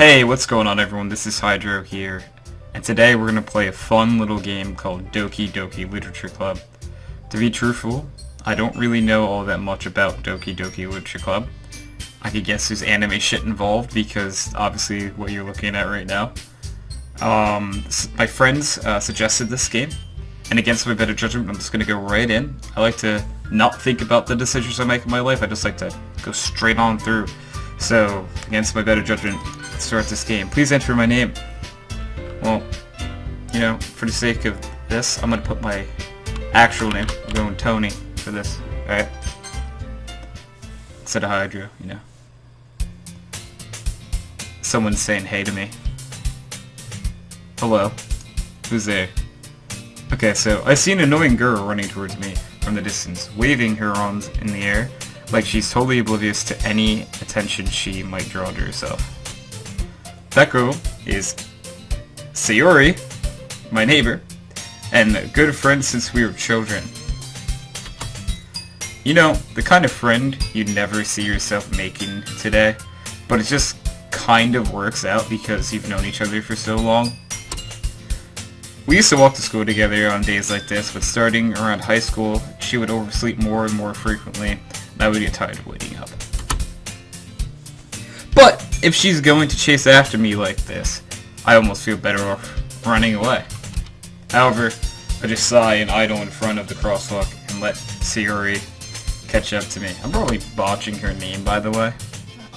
Hey, what's going on everyone? This is Hydro here, and today we're going to play a fun little game called Doki Doki Literature Club. To be truthful, I don't really know all that much about Doki Doki Literature Club. I could guess there's anime shit involved because obviously what you're looking at right now. My friends suggested this game, and against my better judgment, I'm just going to go right in. I like to not think about the decisions I make in my life, I just like to go straight on through. So, against my better judgment, let's start this game. Please enter my name. Well, you know, for the sake of this, I'm gonna put my actual name. I'm going Tony for this, alright? Instead of Hydro, you know. Someone's saying hey to me. Hello. Who's there? Okay, so I see an annoying girl running towards me from the distance, waving her arms in the air, like she's totally oblivious to any attention she might draw to herself. That girl is Sayori, my neighbor, and a good friend since we were children. You know, the kind of friend you'd never see yourself making today, but it just kind of works out because you've known each other for so long. We used to walk to school together on days like this, but starting around high school, she would oversleep more and more frequently. I would get tired of waiting up. But if she's going to chase after me like this, I almost feel better off running away. However, I just sigh and idle in front of the crosswalk and let Sayori catch up to me. I'm probably botching her name, by the way,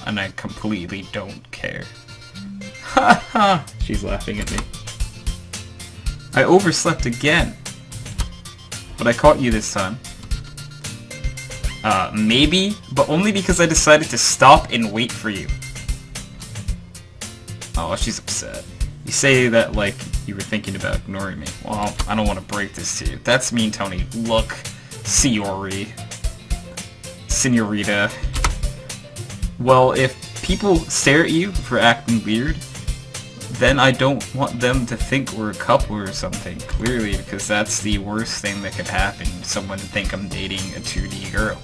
and I completely don't care. Ha ha! She's laughing at me. I overslept again, but I caught you this time. Maybe, but only because I decided to stop and wait for you. Oh, she's upset. You say that like you were thinking about ignoring me. Well, I don't want to break this to you. That's mean, Tony. Look, Sayori. Senorita. Well, if people stare at you for acting weird, then I don't want them to think we're a couple or something, clearly, because that's the worst thing that could happen. Someone think I'm dating a 2D girl.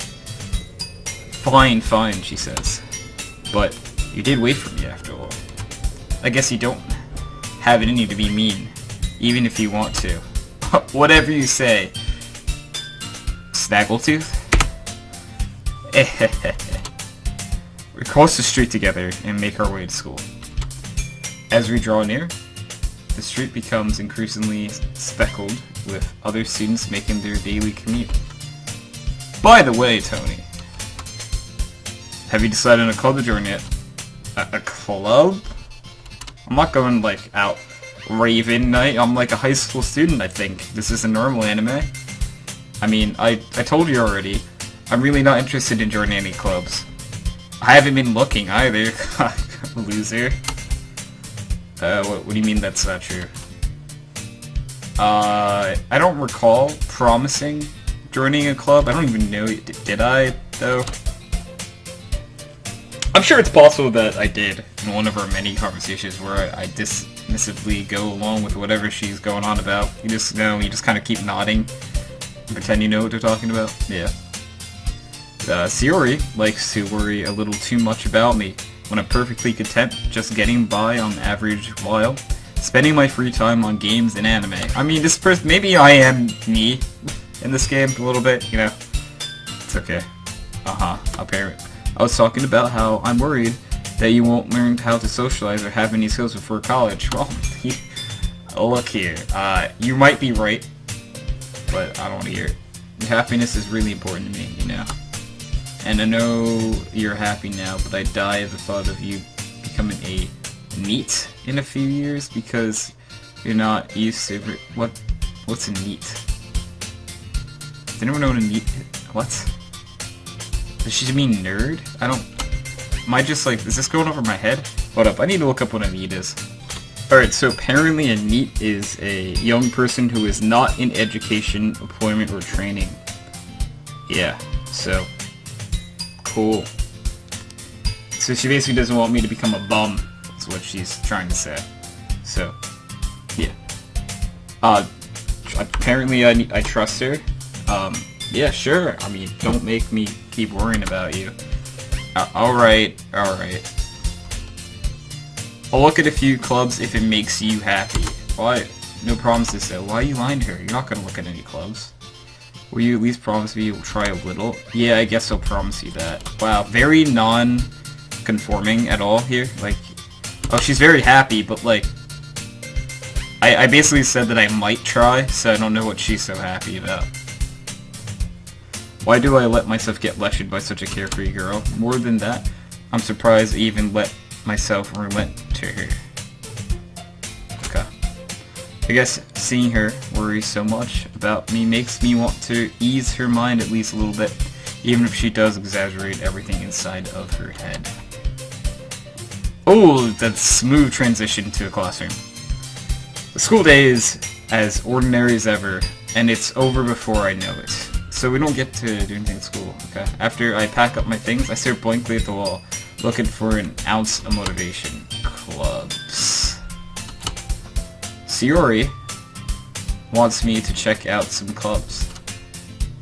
Fine, fine, she says. But you did wait for me after all. I guess you don't have it in you to be mean, even if you want to. Whatever you say. Snaggletooth? We cross the street together and make our way to school. As we draw near, the street becomes increasingly speckled with other students making their daily commute. By the way, Tony, have you decided on a club to join yet? A club? I'm not going, like, out raving night. I'm like a high school student, I think. This is a normal anime. I mean, I told you already. I'm really not interested in joining any clubs. I haven't been looking either. Loser. What do you mean that's not true? I don't recall promising joining a club. I don't even know, did I, though? I'm sure it's possible that I did in one of our many conversations where I dismissively go along with whatever she's going on about. You just know, you just kind of keep nodding and pretend you know what they're talking about. Yeah. Sayori likes to worry a little too much about me when I'm perfectly content just getting by on average while spending my free time on games and anime. I mean, this person, maybe I am me in this game a little bit, you know. It's okay. Apparently. I was talking about how I'm worried that you won't learn how to socialize or have any skills before college. Well, look here. You might be right, but I don't want to hear it. Your happiness is really important to me, you know. And I know you're happy now, but I die at the thought of you becoming a NEET in a few years because you're not used to what's a NEET? Does anyone know what a NEET is? What? Does she mean nerd? I don't... Am I just like... Is this going over my head? Hold up, I need to look up what a NEET is. Alright, so apparently a NEET is a young person who is not in education, employment, or training. Yeah, so... Cool. So she basically doesn't want me to become a bum, is what she's trying to say. So, yeah. Apparently I trust her. Yeah, sure. I mean, don't make me keep worrying about you. Alright, alright. I'll look at a few clubs if it makes you happy. Why? No promises though. Why are you lying to her? You're not gonna look at any clubs. Will you at least promise me you'll try a little? Yeah, I guess I'll promise you that. Wow, very non-conforming at all here. Like, oh, she's very happy, but like, I basically said that I might try, so I don't know what she's so happy about. Why do I let myself get lectured by such a carefree girl? More than that, I'm surprised I even let myself relent to her. Okay. I guess seeing her worry so much about me makes me want to ease her mind at least a little bit, even if she does exaggerate everything inside of her head. Oh, that smooth transition to a classroom. The school day is as ordinary as ever, and it's over before I know it. So we don't get to do anything at school, okay? After I pack up my things, I stare blankly at the wall, looking for an ounce of motivation. Clubs. Sayori wants me to check out some clubs.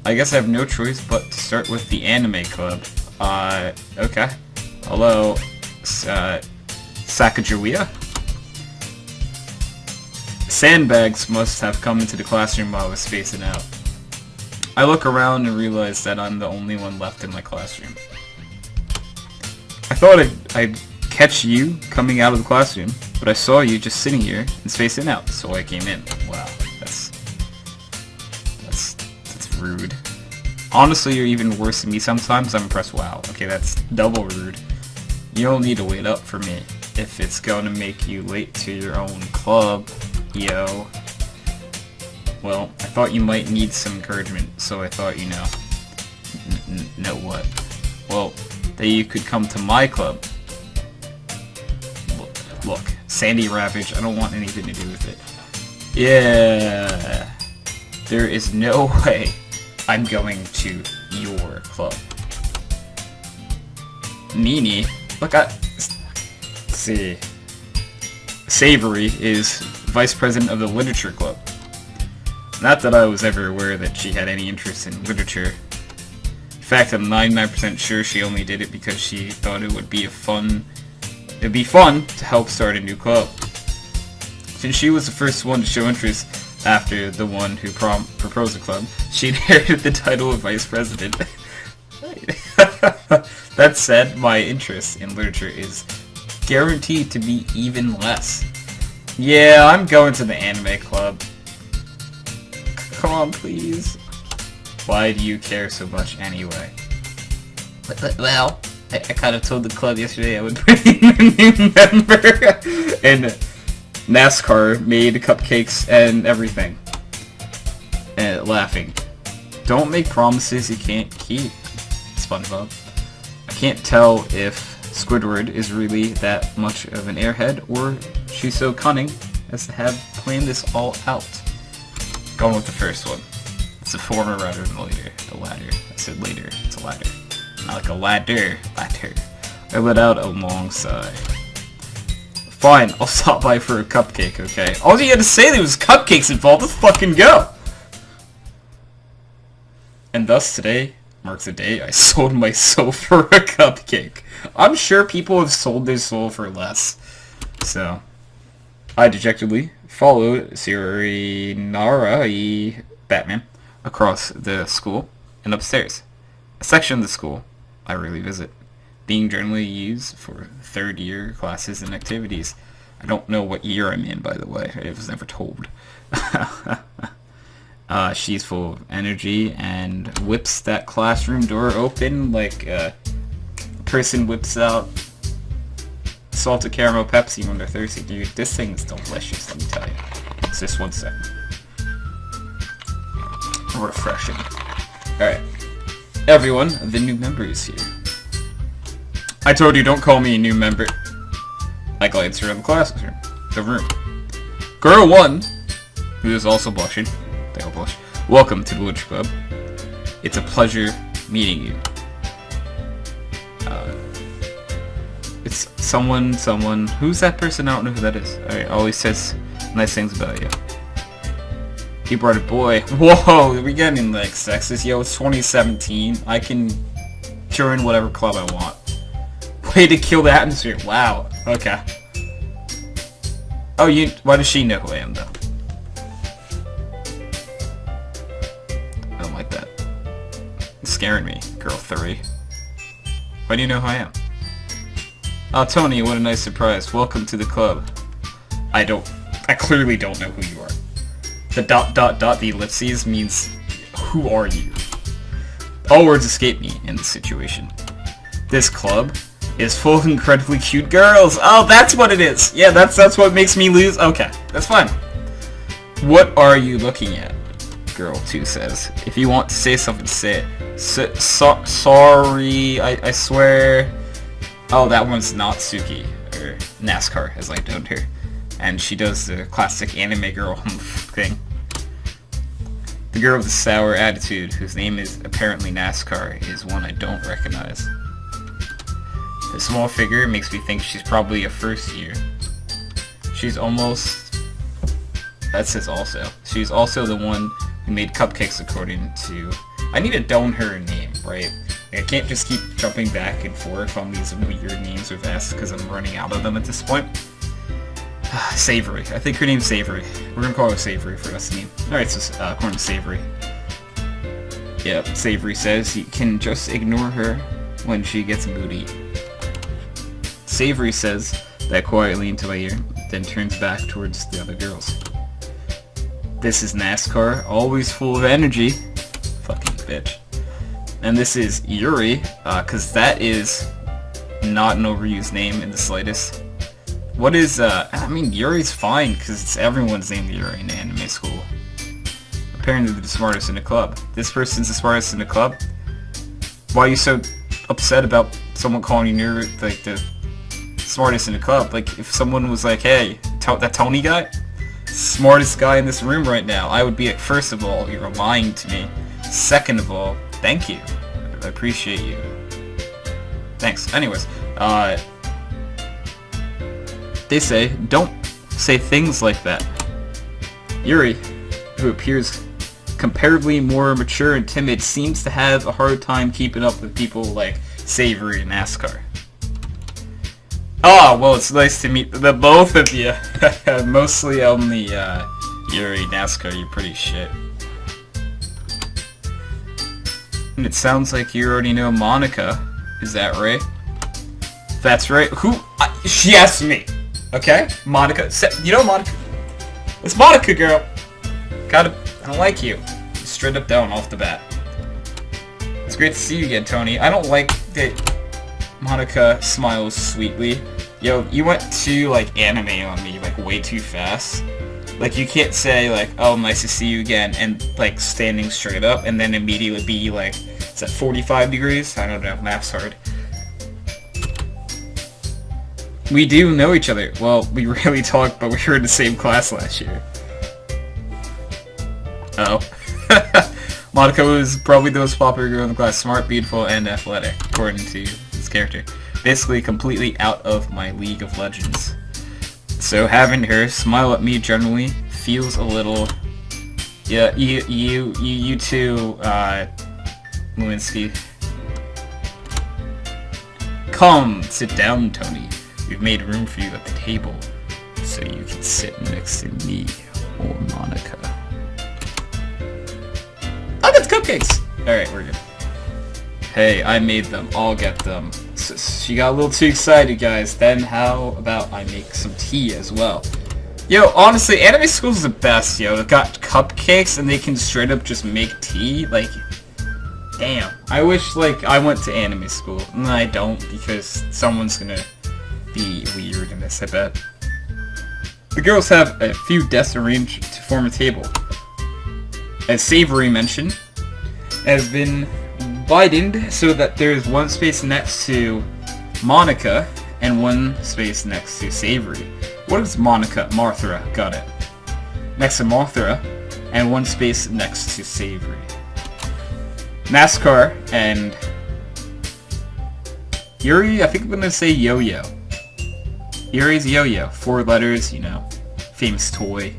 I guess I have no choice but to start with the anime club. Okay. Hello, Sacagawea? Sandbags must have come into the classroom while I was spacing out. I look around and realize that I'm the only one left in my classroom. I thought I'd catch you coming out of the classroom, but I saw you just sitting here and spacing out, so I came in. Wow, that's rude. Honestly, you're even worse than me sometimes. I'm impressed. Wow, okay, that's double rude. You don't need to wait up for me if it's going to make you late to your own club, yo. Well, I thought you might need some encouragement, so I thought, you know. Know what? Well, that you could come to my club. Look, Sandy Ravage, I don't want anything to do with it. Yeah. There is no way I'm going to your club. Nini, look, let's see. Savory is vice president of the literature club. Not that I was ever aware that she had any interest in literature. In fact, I'm 99% sure she only did it because she thought it would be fun to help start a new club. Since she was the first one to show interest after the one who proposed the club, she inherited the title of vice president. That said, my interest in literature is guaranteed to be even less. Yeah, I'm going to the anime club. Come on, please. Why do you care so much anyway? Well, I kind of told the club yesterday I would bring in a new member. And NASCAR made cupcakes and everything. And laughing. Don't make promises you can't keep, SpongeBob. I can't tell if Squidward is really that much of an airhead, or she's so cunning as to have planned this all out. Going with the first one. It's a former rather than later. The latter. I said later. It's a ladder. Not like a ladder. Ladder. I let out a long sigh. Fine, I'll stop by for a cupcake, okay? All you had to say there was cupcakes involved. Let's fucking go! And thus today marks the day I sold my soul for a cupcake. I'm sure people have sold their soul for less. So, I dejectedly followed Sayori Batman across the school and upstairs. A section of the school I rarely visit, being generally used for third-year classes and activities. I don't know what year I'm in, by the way. It was never told. She's full of energy and whips that classroom door open like a person whips out salted caramel Pepsi when they're thirsty. Dude, this thing is delicious, let me tell you. It's just 1 second. Refreshing. Alright. Everyone, the new member is here. I told you, don't call me a new member. I glanced around the room. Girl 1, who is also blushing. They all blush. Welcome to the Literature Club. It's a pleasure meeting you. It's someone, who's that person? I don't know who that is. Alright, always says nice things about you. He brought a boy. Whoa, we're getting like sexist. Yo, it's 2017. I can join whatever club I want. Way to kill the atmosphere. Wow. Okay. Oh, why does she know who I am, though? I don't like that. It's scaring me, girl 3. Why do you know who I am? Oh, Tony, what a nice surprise. Welcome to the club. I clearly don't know who you are. The ... the ellipses means, who are you? All words escape me in this situation. This club is full of incredibly cute girls. Oh, that's what it is. Yeah, that's what makes me lose. Okay, that's fine. What are you looking at? Girl 2 says. If you want to say something, say it. Sorry, I swear. Oh, that one's not Suki, or NASCAR, as I dubbed her. And she does the classic anime girl thing. The girl with the sour attitude, whose name is apparently NASCAR, is one I don't recognize. The small figure makes me think she's probably a first year. She's almost... That says also. She's also the one who made cupcakes according to... I need to don her name, right? I can't just keep jumping back and forth on these weird names with S because I'm running out of them at this point. Savory. I think her name's Savory. We're gonna call her Savory for this name. Alright, so according to Savory. Yep, Savory says you can just ignore her when she gets moody. Savory says that quietly into my ear, then turns back towards the other girls. This is NASCAR, always full of energy. Fucking bitch. And this is Yuri, cause that is not an overused name in the slightest. What is, I mean, Yuri's fine, because it's everyone's named Yuri in anime school. Apparently they're the smartest in the club. This person's the smartest in the club? Why are you so upset about someone calling you Yuri, like, the smartest in the club? Like, if someone was like, hey, that Tony guy? Smartest guy in this room right now, I would be like, first of all, you're lying to me. Second of all, thank you. I appreciate you. Thanks. Anyways, they say, don't say things like that. Yuri, who appears comparably more mature and timid, seems to have a hard time keeping up with people like Savory and NASCAR. Oh, well, it's nice to meet the both of you. Mostly only Yuri, NASCAR, you're pretty shit. And it sounds like you already know Monica. Is that right? That's right. Who? She asked me. Okay? Monica. You know Monica? It's Monica, girl. I don't like you. Straight up down off the bat. It's great to see you again, Tony. I don't like that Monica smiles sweetly. Yo, you went to, like, anime on me, like, way too fast. Like, you can't say, like, oh, nice to see you again, and, like, standing straight up, and then immediately be, like, is that 45 degrees? I don't know, math's hard. We do know each other. Well, we rarely talk, but we were in the same class last year. Oh. Monica was probably the most popular girl in the class. Smart, beautiful, and athletic, according to his character. Basically, completely out of my League of Legends. So having her smile at me generally feels a little... Yeah, you too, Lewinsky. Come, sit down, Tony. We've made room for you at the table, so you can sit next to me or Monica. Oh, that's cupcakes! Alright, we're good. Hey, I made them. I'll get them. So she got a little too excited, guys. Then how about I make some tea as well? Yo, honestly, anime school is the best, yo. They've got cupcakes and they can straight up just make tea. Like, damn. I wish, like, I went to anime school. And I don't, because someone's gonna be weird in this, I bet. The girls have a few desks arranged to form a table. As Savory mentioned, has been widened so that there is one space next to Monica and one space next to Savory. What is Monica? Martha, got it. Next to Martha and one space next to Savory. NASCAR and Yuri, I think I'm gonna say Yo-Yo. Yuri's Yo-Yo. 4 letters, you know, famous toy.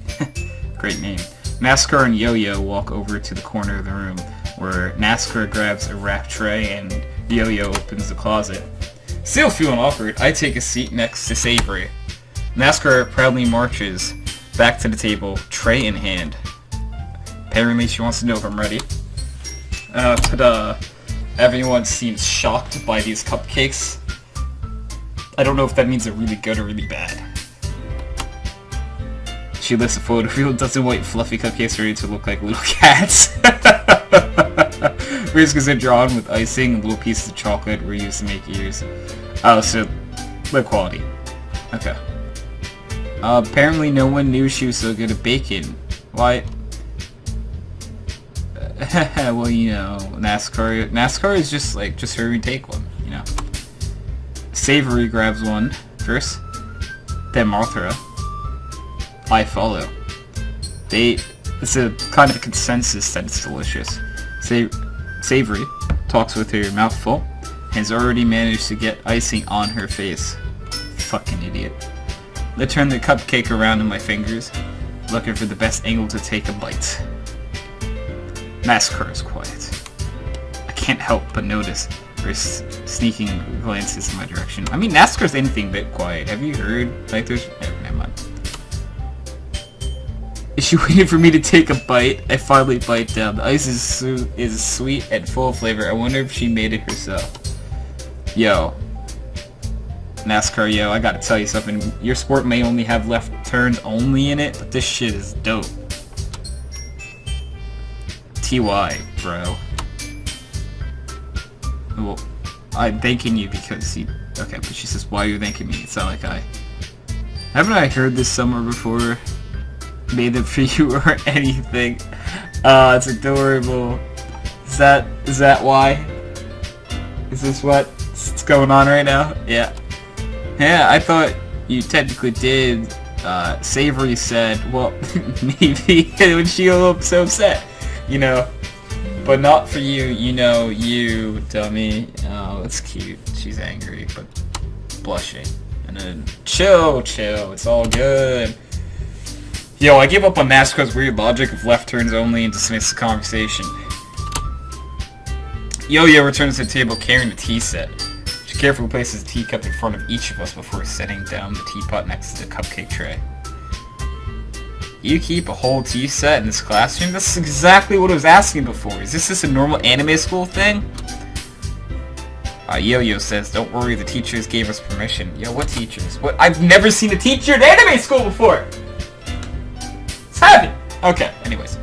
Great name. NASCAR and Yo-Yo walk over to the corner of the room, where NASCAR grabs a rack tray and Yo-Yo opens the closet. Still feeling awkward, I take a seat next to Savory. NASCAR proudly marches back to the table, tray in hand. Apparently she wants to know if I'm ready. Everyone seems shocked by these cupcakes. I don't know if that means they're really good or really bad. She lifts a photo reel, dozen white fluffy cupcakes ready to look like little cats. Whiskers are drawn with icing and little pieces of chocolate were used to make ears. Oh, so low quality. Okay. Apparently no one knew she was so good at baking. Why? Well, you know, NASCAR is just like, just hurry and take one, you know. Savory grabs one first, then Mothra. I follow. It's a kind of a consensus that it's delicious. Savory talks with her mouth full, and has already managed to get icing on her face. Fucking idiot. I turn the cupcake around in my fingers, looking for the best angle to take a bite. NASCAR is quiet. I can't help but notice her sneaking glances in my direction. I mean, NASCAR's anything but quiet. Have you heard? Like, there's... never mind. Is she waiting for me to take a bite? I finally bite down. The ice is sweet and full of flavor. I wonder if she made it herself. Yo. NASCAR, yo, I gotta tell you something. Your sport may only have left turns only in it, but this shit is dope. TY, bro. Well, I'm thanking you because he... Okay, but she says, why are you thanking me? It's not like I... Haven't I heard this somewhere before? Made it for you or anything? It's adorable. Is that why? Is this what's going on right now? Yeah. Yeah, I thought you technically did. Savory said, well, maybe when she was so upset, you know. But not for you, you know, you dummy. Oh, that's cute. She's angry, but blushing. And then, chill, it's all good. Yo, I gave up on NASCAR's weird logic of left turns only and dismissed the conversation. Yo-Yo returns to the table carrying the tea set. She carefully places a teacup in front of each of us before setting down the teapot next to the cupcake tray. You keep a whole tea set in this classroom? That's exactly what I was asking before. Is this just a normal anime school thing? Yo-Yo says, don't worry, the teachers gave us permission. Yo, what teachers? What? I've never seen a teacher in anime school before! Heavy! Okay, anyways.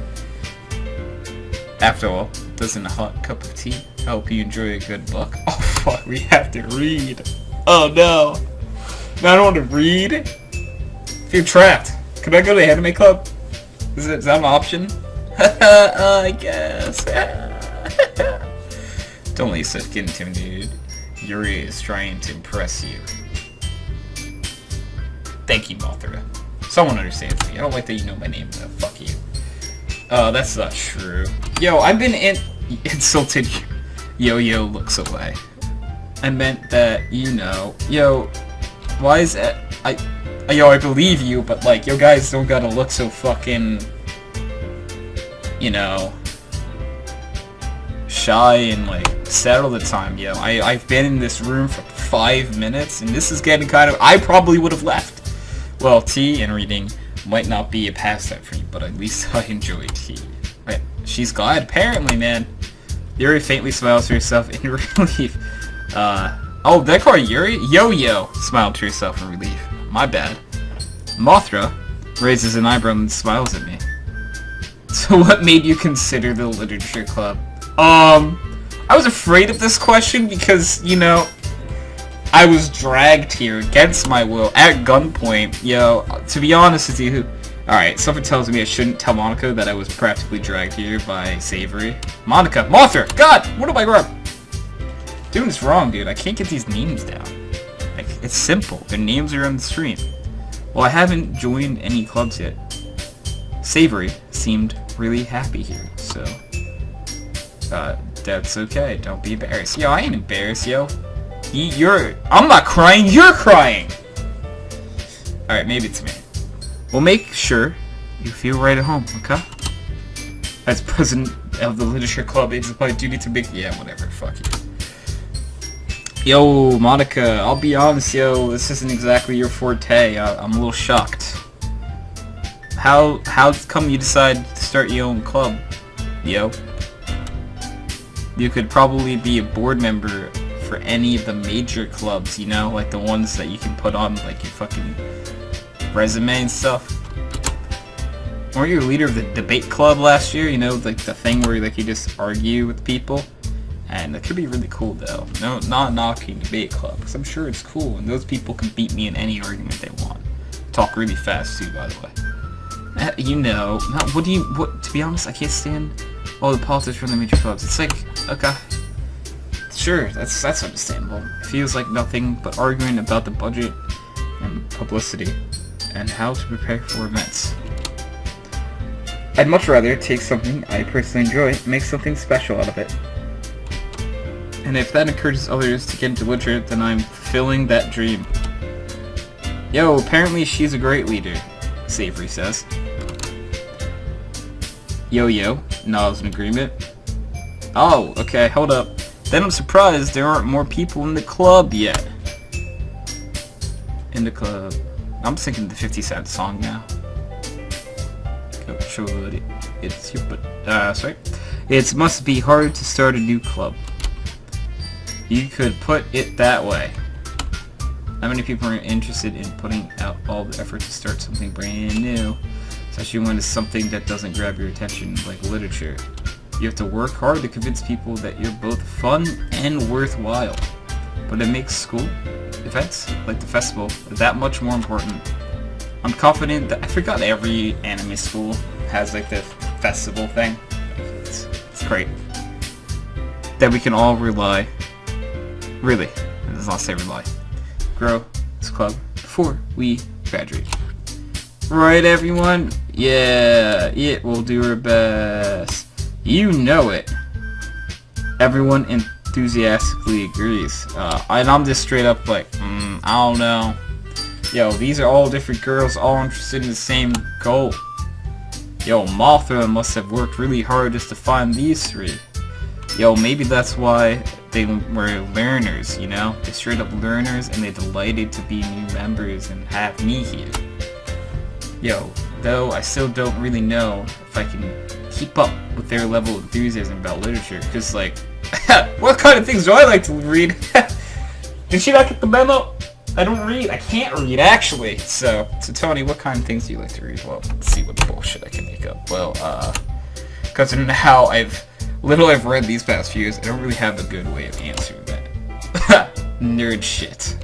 After all, doesn't a hot cup of tea help you enjoy a good book? Oh fuck, we have to read. Oh no. No, I don't want to read. I feel trapped. Could I go to the anime club? Is that an option? I guess. Don't let yourself get intimidated. Yuri is trying to impress you. Thank you, Mothra. Someone understands me. I don't like that you know my name, though. Fuck you. That's not true. Yo, I've been insulted. Yo-Yo looks away. I meant that, you know. Yo, why is that? Yo, I believe you, but like, yo guys don't gotta look so fucking, you know, shy and like sad all the time. Yo, I've been in this room for 5 minutes, and this is getting kind of. I probably would have left. Well, tea and reading might not be a pastime for you, but at least I enjoy tea. Right? She's glad, apparently, man. Yuri faintly smiles to herself in relief. Oh, did I call her Yuri? Yo-Yo smiled to herself in relief. My bad. Mothra raises an eyebrow and smiles at me. So what made you consider the literature club? I was afraid of this question because, you know, I was dragged here against my will, at gunpoint. Yo, to be honest with you, alright, something tells me I shouldn't tell Monica that I was practically dragged here by Savory. Monica! Mothra! God! What am I doing this wrong, dude? I can't get these names down. Like, it's simple. Their names are on the screen. Well, I haven't joined any clubs yet. Savory seemed really happy here, so... that's okay. Don't be embarrassed. Yo, I ain't embarrassed, yo. I'm not crying, you're crying! Alright, maybe it's me. We'll make sure you feel right at home, okay? As president of the literature club, it's my duty to make... Yeah, whatever, fuck you. Yo, Monica, I'll be honest, yo, this isn't exactly your forte. I'm a little shocked. How come you decide to start your own club, yo? You could probably be a board member for any of the major clubs, you know, like the ones that you can put on like your fucking resume and stuff. Weren't you a leader of the debate club last year? You know, like the thing where like you just argue with people. And it could be really cool though. No, not knocking debate club, because I'm sure it's cool, and those people can beat me in any argument they want. Talk really fast too, by the way. You know, to be honest, I can't stand all the politics from the major clubs. It's like, okay, sure, that's understandable. It feels like nothing but arguing about the budget and publicity and how to prepare for events. I'd much rather take something I personally enjoy and make something special out of it. And if that encourages others to get into literature, then I'm fulfilling that dream. Yo, apparently she's a great leader, Savory says. Yo, nods in agreement. Oh, okay, hold up. Then I'm surprised there aren't more people in the club yet. In the club. I'm singing the 50 Cent song now. Go show it. It's you, but, sorry. It must be hard to start a new club. You could put it that way. How many people are interested in putting out all the effort to start something brand new? Especially when it's something that doesn't grab your attention, like literature. You have to work hard to convince people that you're both fun and worthwhile. But it makes school events, like the festival, that much more important. I'm confident that I forgot every anime school has like the festival thing. It's great. That we can all rely. Really, let's not say rely. Grow this club before we graduate. Right, everyone? Yeah, it will do our best. You know it. Everyone enthusiastically agrees. And I'm just straight up like, I don't know. Yo, these are all different girls, all interested in the same goal. Yo, Mothra must have worked really hard just to find these three. Yo, maybe that's why they were learners, you know? They're straight up learners and they're delighted to be new members and have me here. Yo, though I still don't really know if I can keep up with their level of enthusiasm about literature, because like, what kind of things do I like to read? Did she not get the memo? I don't read. I can't read, actually. So Tony, what kind of things do you like to read? Well, let's see what bullshit I can make up. Well, considering how little I've read these past few years, I don't really have a good way of answering that. Nerd shit.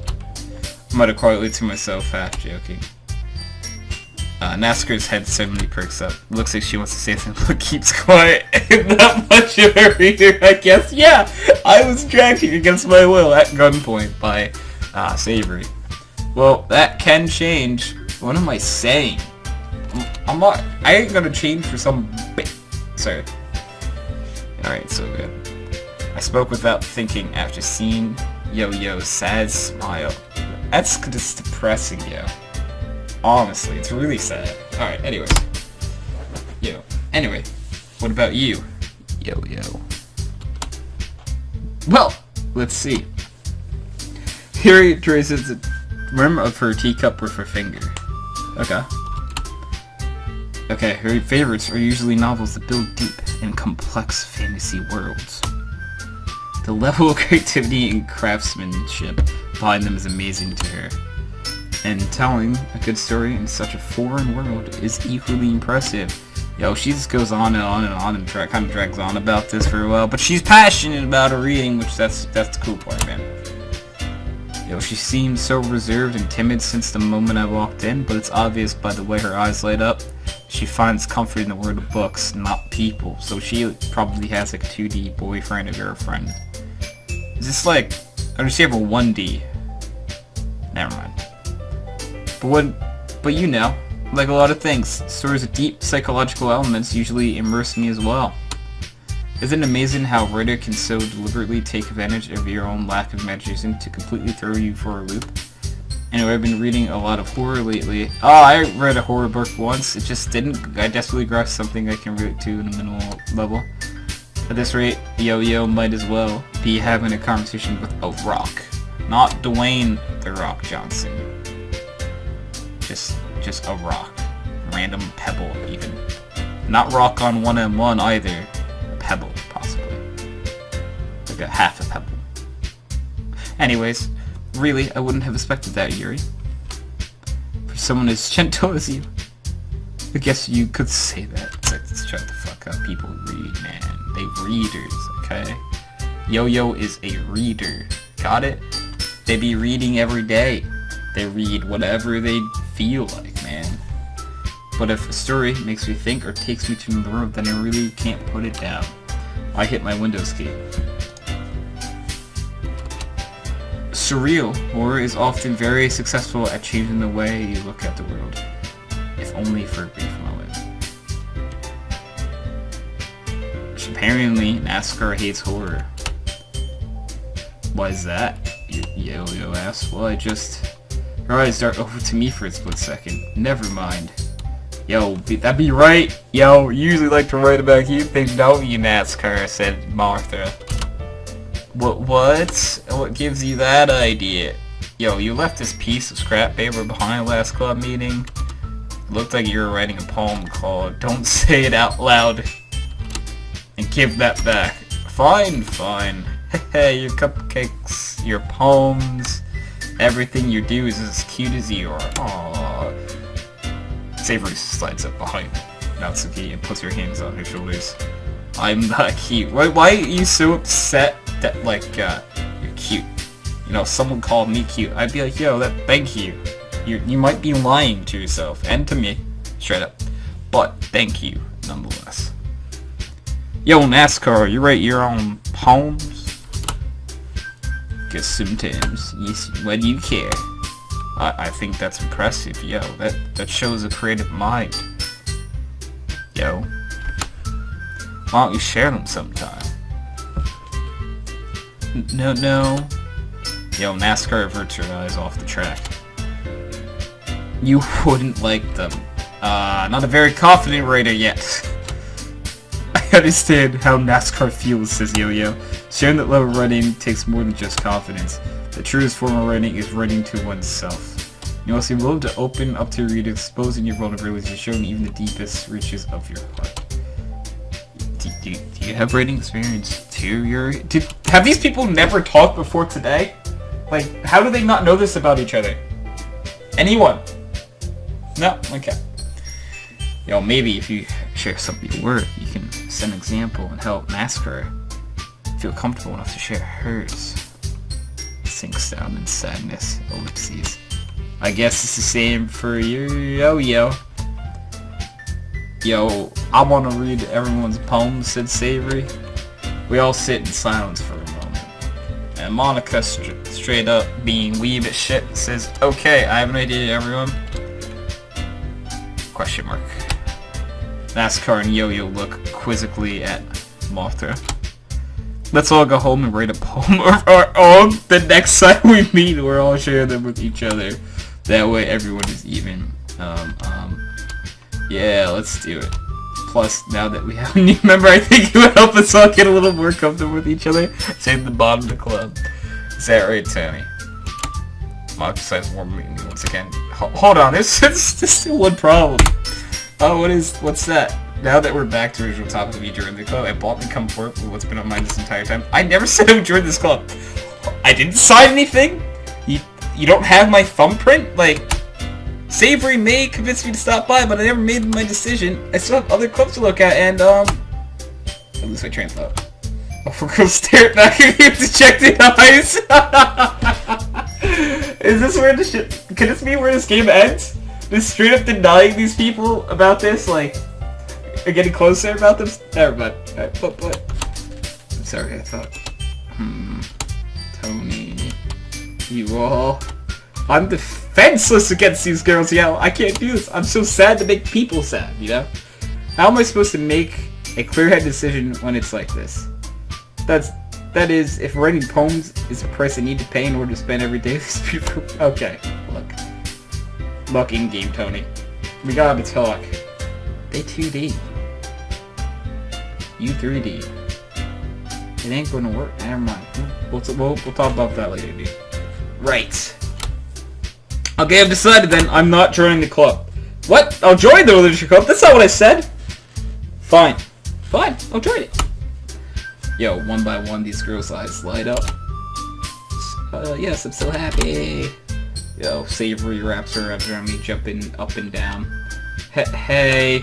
I might have quietly to myself, half joking. Nascar's head suddenly perks up. Looks like she wants to say something, but keeps quiet. Not much of a reader, I guess. Yeah, I was dragged here against my will at gunpoint by Savory. Well, that can change. What am I saying? I ain't gonna change for some Sorry. Alright, so good. I spoke without thinking after seeing Yo-Yo's sad smile. That's just depressing, yo. Honestly, it's really sad. Alright, anyways. Anyway, what about you? Yo-Yo. Well, let's see. Here traces the rim of her teacup with her finger. Okay, her favorites are usually novels that build deep and complex fantasy worlds. The level of creativity and craftsmanship behind them is amazing to her. And telling a good story in such a foreign world is equally impressive. Yo, she just goes on and on and on and kind of drags on about this for a while, but she's passionate about her reading, which that's the cool part, man. Yo, she seems so reserved and timid since the moment I walked in, but it's obvious by the way her eyes light up. She finds comfort in the world of books, not people, so she probably has like a 2D boyfriend or girlfriend. Is this like, or does she have a 1D? Never mind. But you know, like a lot of things, stories with deep psychological elements usually immerse me as well. Isn't it amazing how a writer can so deliberately take advantage of your own lack of imagination to completely throw you for a loop? Anyway, I've been reading a lot of horror lately. Oh, I read a horror book once. It just didn't. I desperately grasped something I can relate to in a minimal level. At this rate, Yo-Yo might as well be having a conversation with a rock. Not Dwayne The Rock Johnson. Just a rock. Random pebble, even. Not rock on 1M1 either. A pebble, possibly. Like a half a pebble. Anyways, really, I wouldn't have expected that, Yuri. For someone as gentle as you. I guess you could say that. Let's shut the fuck up. People read, man. They readers, okay? Yo-Yo is a reader. Got it? They be reading every day. They read whatever they feel like, man. But if a story makes me think or takes me to another room, then I really can't put it down. I hit my Windows key. Surreal horror is often very successful at changing the way you look at the world. If only for a brief moment. Apparently, NASCAR hates horror. Why is that? Yo-Yo asks. Well, her eyes dart over to me for a split second. Never mind. Yo, that'd be right. Yo, you usually like to write about you things, don't you, NASCAR? Said Martha. What? What gives you that idea? Yo, you left this piece of scrap paper behind last club meeting. It looked like you were writing a poem called Don't Say It Out Loud. And give that back. Fine. Hey, your cupcakes, your poems, everything you do is as cute as you are. Aww. Savory slides up behind Natsuki and puts her hands on her shoulders. I'm not cute. Why are you so upset that, like, you're cute? You know, someone called me cute. I'd be like, yo, thank you. You might be lying to yourself and to me, straight up. But thank you, nonetheless. Yo, NASCAR, you write your own poems? Guess sometimes. Yes, why do you care? I think that's impressive, yo. That shows a creative mind. Yo. Why don't you share them sometime? No. Yo, NASCAR averts her eyes off the track. You wouldn't like them. Not a very confident writer yet. I understand how NASCAR feels, says Yo-Yo. Sharing that love of writing takes more than just confidence. The truest form of writing is writing to oneself. You must be willing to open up to your reader, exposing your vulnerabilities and showing even the deepest reaches of your heart. Do you have writing experience too, Yuri? Have these people never talked before today? Like, how do they not know this about each other? Anyone? No? Okay. Yo, maybe if you share some of your work, you can set an example and help NASCAR feel comfortable enough to share hers. Sinks down in sadness. Ellipses. I guess it's the same for you, Yo-Yo. Yo, I want to read everyone's poems, said Savory. We all sit in silence for a moment. And Monica, straight up being weeb as shit, says, okay, I have an idea, everyone. Question mark. NASCAR and Yo-Yo look quizzically at Mothra. Let's all go home and write a poem of our own. The next time we meet, we're all share them with each other. That way everyone is even. Yeah, let's do it. Plus, now that we have a new member, I think it would help us all get a little more comfortable with each other. Save the bottom of the club. Is that right, Tammy? Mock decides more meeting me once again. Hold on, there's still one problem. Oh, what's that? Now that we're back to the original topic of you joining the club, I bought and come forward with what's been on mind this entire time. I never said I would join this club. I didn't sign anything? You don't have my thumbprint? Like, Savory may convince me to stop by, but I never made my decision. I still have other clubs to look at, and, I lose my train of thought. Oh, girls stare back at me with dejected eyes. Is this where the shit... Could this be where this game ends? Just straight up denying these people about this, like... Are getting closer about them? Never mind. Alright, but... I'm sorry, I thought... Tony... You all... I'm defenseless against these girls, yo. I can't do this. I'm so sad to make people sad, you know? How am I supposed to make a clear-headed decision when it's like this? That is, if writing poems is a price I need to pay in order to spend every day with these people. Okay, look in-game, Tony. We gotta talk. They 2D. You 3D. It ain't gonna work. Never mind. We'll talk about that later, dude. Right. Okay, I've decided then. I'm not joining the club. What? I'll join the literature club? That's not what I said. Fine. Fine, I'll join it. Yo, one by one, these girls' eyes light up. Yes, I'm so happy. Yo, Savory wraps her arms around me, jumping up and down. Hey,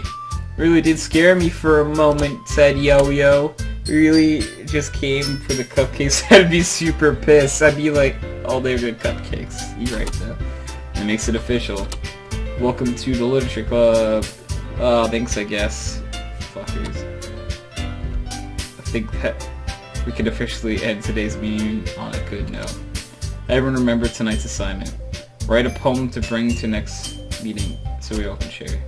really did scare me for a moment, said Yo-Yo. Really just came for the cupcakes. I'd be super pissed. I'd be like, oh, they're good cupcakes. You're right, though. That makes it official. Welcome to the literature club. Oh, thanks, I guess. Fuckers. I think that we can officially end today's meeting on a good note. Everyone remember tonight's assignment. Write a poem to bring to next meeting so we all can share.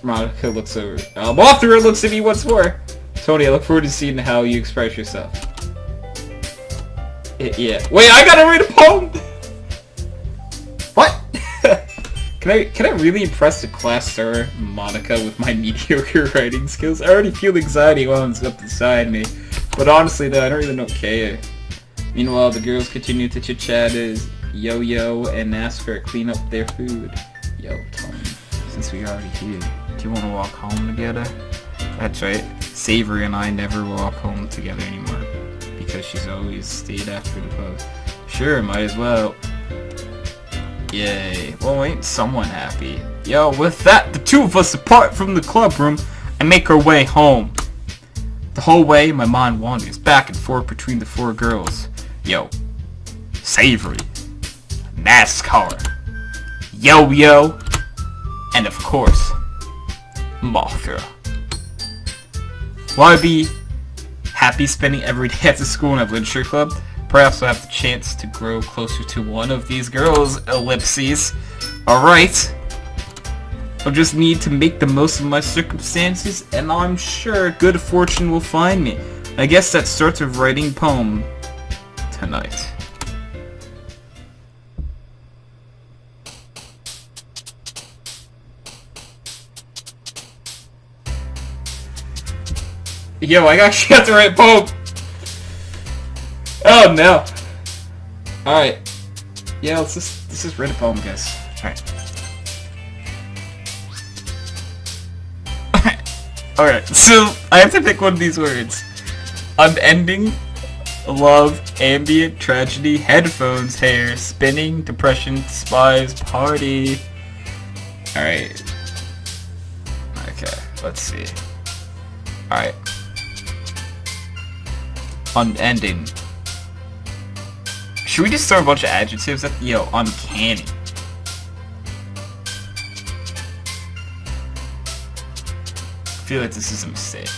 Monica looks over. Mothra looks at me once more. Tony, I look forward to seeing how you express yourself. Yeah. Wait, I gotta write a poem? What? Can I really impress the class star, Monica, with my mediocre writing skills? I already feel anxiety while it's up beside me. But honestly though, I don't really care. Meanwhile, the girls continue to chit-chat as Yo-Yo and ask her to clean up their food. Yo, Tony, since we're already here, do you want to walk home together? That's right. Savory and I never walk home together anymore because she's always stayed after the pub. Sure, might as well. Yay. Well, ain't someone happy? Yo, with that, the two of us depart from the club room and make our way home. The whole way, my mind wanders back and forth between the four girls. Yo, Savory, NASCAR, Yo-Yo, and of course, Mothra. While I'd be happy spending every day after school in a literature club, perhaps I'll have the chance to grow closer to one of these girls, ellipses. Alright. I'll just need to make the most of my circumstances, and I'm sure good fortune will find me. I guess that starts with writing poem tonight. Yo, I actually have to write a poem! Oh no! Alright. Yeah, let's just write a poem, guys. Alright. Alright, so I have to pick one of these words. Unending, love, ambient, tragedy, headphones, hair, spinning, depression, despise, party. Alright. Okay, let's see. Alright. Unending. Should we just throw a bunch of adjectives at yo, uncanny. I feel like this is a mistake.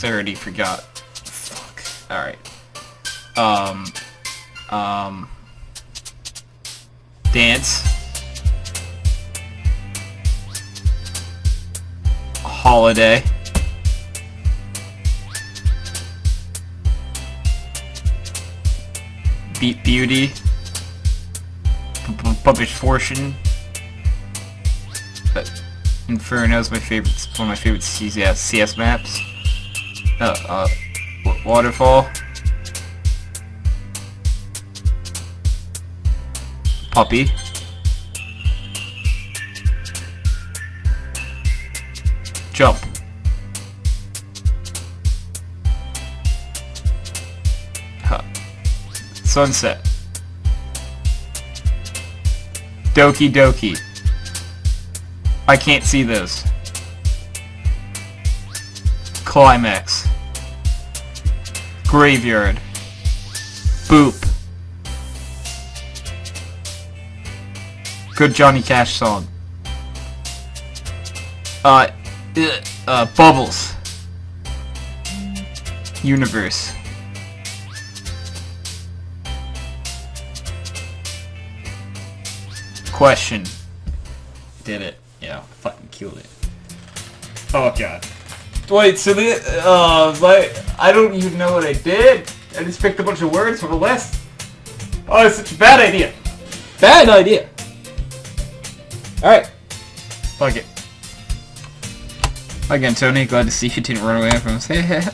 I already forgot. Fuck. Alright. Dance. Holiday. Beauty. Publish fortune. Inferno is my favorite. One of my favorite CS maps. Waterfall. Puppy. Jump. Sunset. Doki Doki. I can't see those. Climax. Graveyard. Boop. Good Johnny Cash song. Bubbles. Universe. Question. Did it. Yeah, fucking killed it. Oh god. Wait, so I don't even know what I did. I just picked a bunch of words from a list. Oh, it's such a bad idea. Bad idea. Alright. Fuck it. Again, Tony, glad to see you didn't run away from us.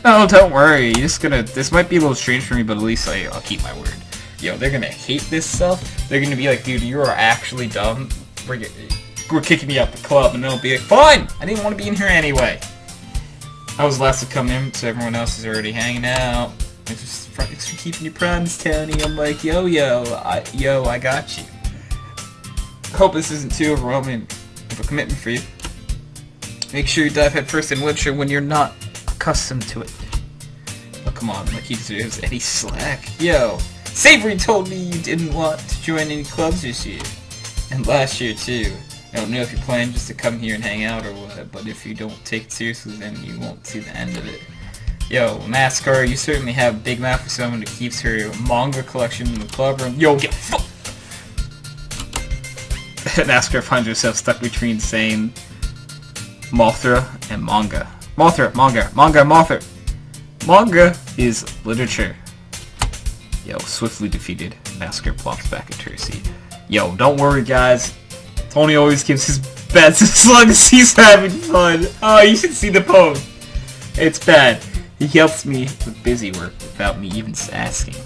Oh, don't worry. You're just gonna... This might be a little strange for me, but at least I'll keep my word. yo, they're gonna hate this stuff. They're gonna be like, dude, you are actually dumb. We're kicking you out the club, and they'll be like, fine! I didn't want to be in here anyway. I was last to come in, so everyone else is already hanging out. Thanks for keeping your promise, Tony. I'm like, yo, I got you. Hope this isn't too overwhelming of a commitment for you. Make sure you dive headfirst in literature when you're not accustomed to it. Oh, come on, like he deserves any slack. Yo, Savory told me you didn't want to join any clubs this year. And last year, too. I don't know if you're planning just to come here and hang out or what, but if you don't take it seriously, then you won't see the end of it. Yo, NASCAR, you certainly have a big mouth for someone who keeps her manga collection in the club room. Yo, get fucked! NASCAR finds herself stuck between saying Mothra and manga. Mothra, manga, Mothra. Manga is literature. Yo, swiftly defeated. NASCAR plops back into her seat. Yo, don't worry, guys. Tony always gives his best as long as he's having fun. Oh, you should see the post. It's bad. He helps me with busy work without me even asking.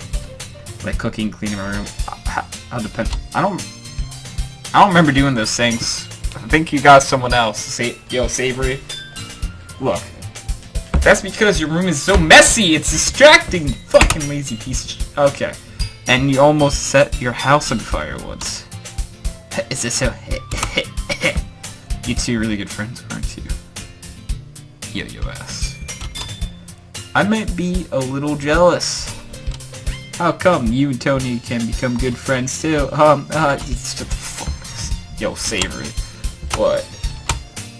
Like cooking, cleaning my room. I'll depend. I don't remember doing those things. I think you got someone else. Yo, Savory. Look. That's because your room is so messy. It's distracting. Fucking lazy piece of shit. Okay. And you almost set your house on fire once. Is this so? You two are really good friends, aren't you? Yo ass. I might be a little jealous. How come you and Tony can become good friends too? It's just yo, Savory. What?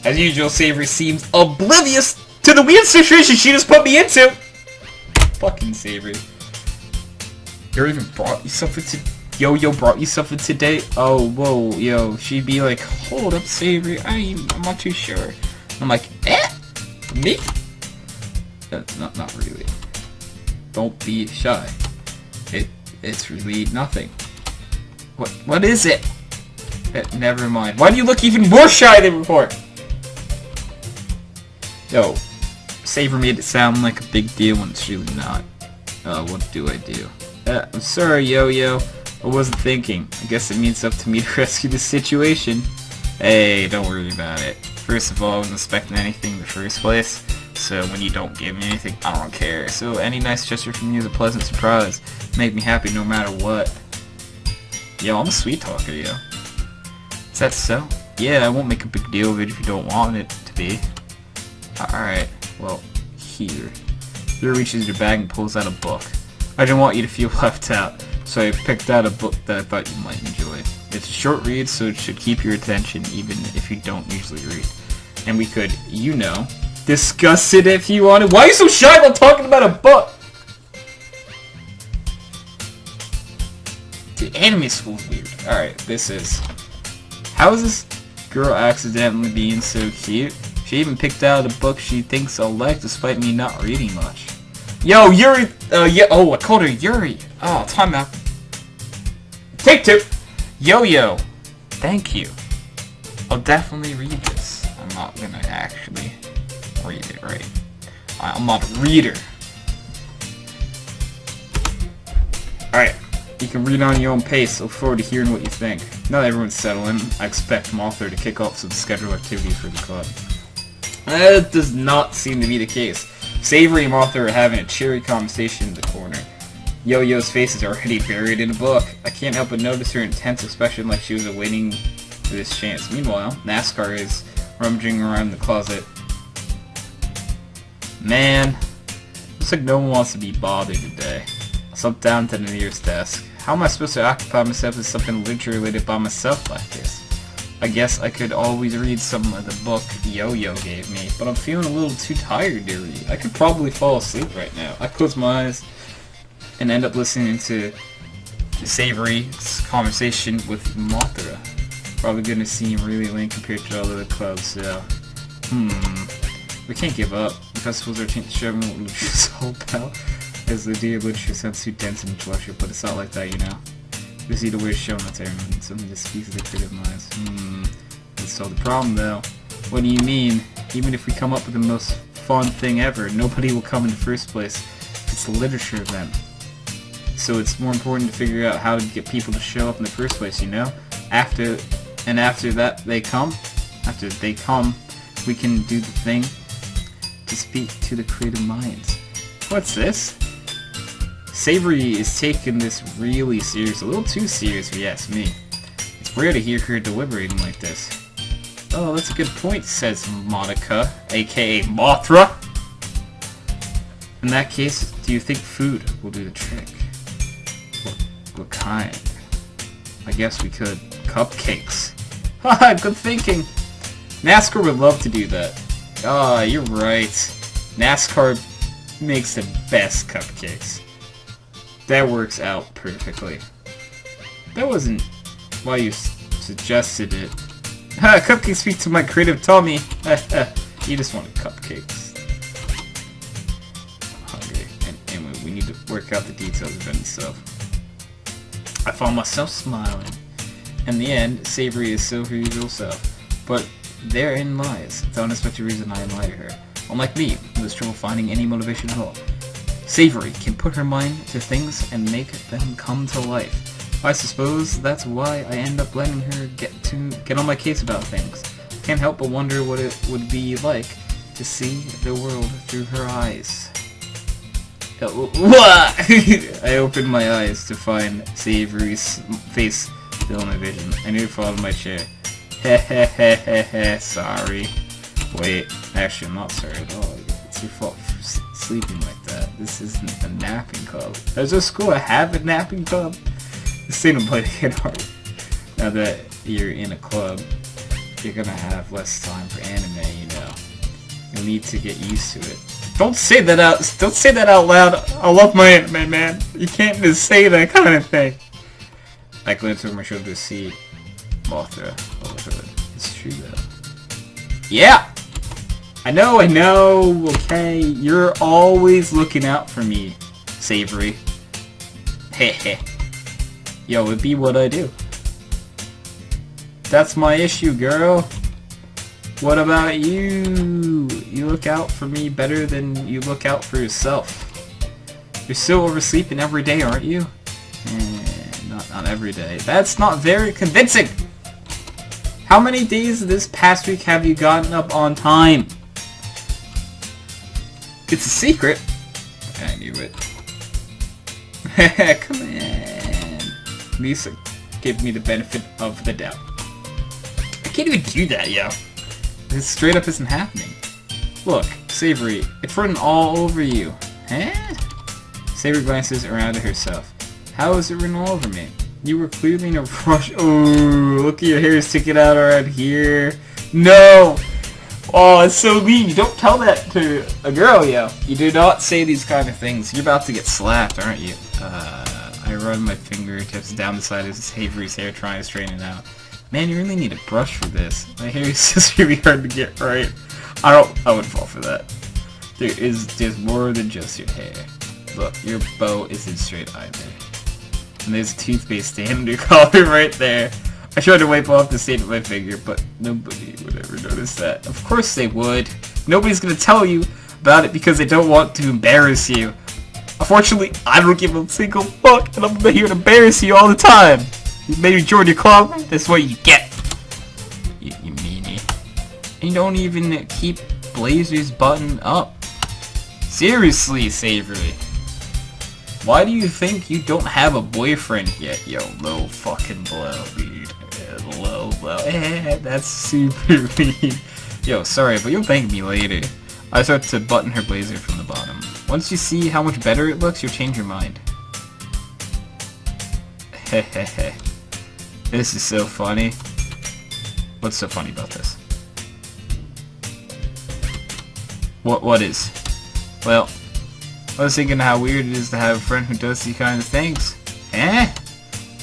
As usual, Savory seems oblivious to the weird situation she just put me into. Fucking Savory. Yo even brought you something to. Yo brought you something today? Oh, whoa, yo. She'd be like, hold up, Savory. I'm not too sure. I'm like, me? Not really. Don't be shy. It's really nothing. What is it? Never mind. Why do you look even more shy than before? Yo, Savory made it sound like a big deal when it's really not. What do I do? I'm sorry, Yo. I wasn't thinking. I guess it means up to me to rescue the situation. Hey, don't worry about it. First of all, I wasn't expecting anything in the first place, so when you don't give me anything, I don't care. So any nice gesture from you is a pleasant surprise. Make me happy no matter what. Yo, I'm a sweet talker, yo. Is that so? Yeah, I won't make a big deal of it if you don't want it to be. Alright, well, here. He reaches your bag and pulls out a book. I didn't want you to feel left out, so I picked out a book that I thought you might enjoy. It's a short read, so it should keep your attention even if you don't usually read. And we could, discuss it if you wanted. Why are you so shy about talking about a book? Dude, anime school's weird. Alright, this is... How is this girl accidentally being so cute? She even picked out a book she thinks I'll like despite me not reading much. Yo, Yuri! I called her Yuri! Oh, time out. Take two! Yo! Thank you. I'll definitely read this. I'm not gonna actually read it, right? I'm not a reader. Alright. You can read on your own pace. Look forward to hearing what you think. Now that everyone's settling, I expect Mothra to kick off some scheduled activity for the club. That does not seem to be the case. Savory and Mothra are having a cheery conversation in the corner. Yo-Yo's face is already buried in a book. I can't help but notice her intense expression like she was awaiting for this chance. Meanwhile, NASCAR is rummaging around the closet. Man, looks like no one wants to be bothered today. I slipped down to the nearest desk. How am I supposed to occupy myself with something literature related by myself like this? I guess I could always read some of the book Yo-Yo gave me, but I'm feeling a little too tired to read. I could probably fall asleep right now. I close my eyes and end up listening to Savory's conversation with Mothra. Probably gonna seem really lame compared to all other clubs, so... We can't give up. The festivals are showing what Lucia's all about. As the idea of literature sounds too dense and intellectual, but it's not like that, you know? We see the way it's shown that's everyone. Something that speaks to the creative minds. That's still the problem, though. What do you mean? Even if we come up with the most fun thing ever, nobody will come in the first place. It's a literature event. so it's more important to figure out how to get people to show up in the first place, you know? After that after they come, we can do the thing to speak to the creative minds. What's this? Savory is taking this really serious, a little too serious if you ask me. It's rare to hear her deliberating like this. Oh, that's a good point, says Monica, aka Mothra. In that case, do you think food will do the trick? What kind? I guess we could. Cupcakes. Haha, good thinking. NASCAR would love to do that. Ah, you're right. NASCAR makes the best cupcakes. That works out perfectly. That wasn't why you suggested it. Ha! Cupcakes speak to my creative tummy. You just wanted cupcakes. I'm hungry. Anyway, we need to work out the details of any stuff. I found myself smiling. In the end, Savory is still her usual self, but therein lies the unexpected reason I admire her. Unlike me, who has trouble finding any motivation at all, Savory can put her mind to things and make them come to life. I suppose that's why I end up letting her get on my case about things. Can't help but wonder what it would be like to see the world through her eyes. I opened my eyes to find Savory's face still in my vision. I knew it fall out of my chair. Sorry. Wait, actually I'm not sorry at all. It's your fault for sleeping like that. This isn't a napping club. Does this school have a napping club? This ain't a play to get hard. Now that you're in a club, you're gonna have less time for anime, you know. You'll need to get used to it. Don't say that out loud. I love my anime, man. You can't just say that kind of thing. I glanced over my shoulder to see Mothra. It's true though. Yeah! I know, okay. You're always looking out for me, Savory. Heh. Yo, it'd be what I do. That's my issue, girl. What about you? You look out for me better than you look out for yourself. You're still oversleeping every day, aren't you? Not every day. That's not very convincing! How many days this past week have you gotten up on time? It's a secret. I knew it. Come on. Lisa, give me the benefit of the doubt. I can't even do that, yo. This straight up isn't happening. Look, Savory, it's written all over you. Huh? Savory glances around at herself. How is it written all over me? You were clearly in a rush. Oh, look at your hair sticking out around here. No! Oh, it's so mean. You don't tell that to a girl, yo. You do not say these kind of things. You're about to get slapped, aren't you? I run my fingertips down the side of Savory's hair, trying to straighten it out. Man, you really need a brush for this. My hair is just really hard to get right. I would fall for that. There's more than just your hair. Look, your bow isn't straight either. And there's a toothpaste stain under your collar right there. I tried to wipe off the stain with my finger, but nobody would ever notice that. Of course they would. Nobody's gonna tell you about it because they don't want to embarrass you. Unfortunately, I don't give a single fuck, and I'm here to embarrass you all the time. You maybe join your club, that's what you get. You meanie. And you don't even keep Blazer's button up. Seriously, Savory. Why do you think you don't have a boyfriend yet? Yo, low fucking blow, dude. Low blow. That's super mean. Yo, sorry, but you'll thank me later. I start to button her blazer from the bottom. Once you see how much better it looks, you'll change your mind. Hehehe. This is so funny. What's so funny about this? What is? Well, I was thinking how weird it is to have a friend who does these kind of things. Eh?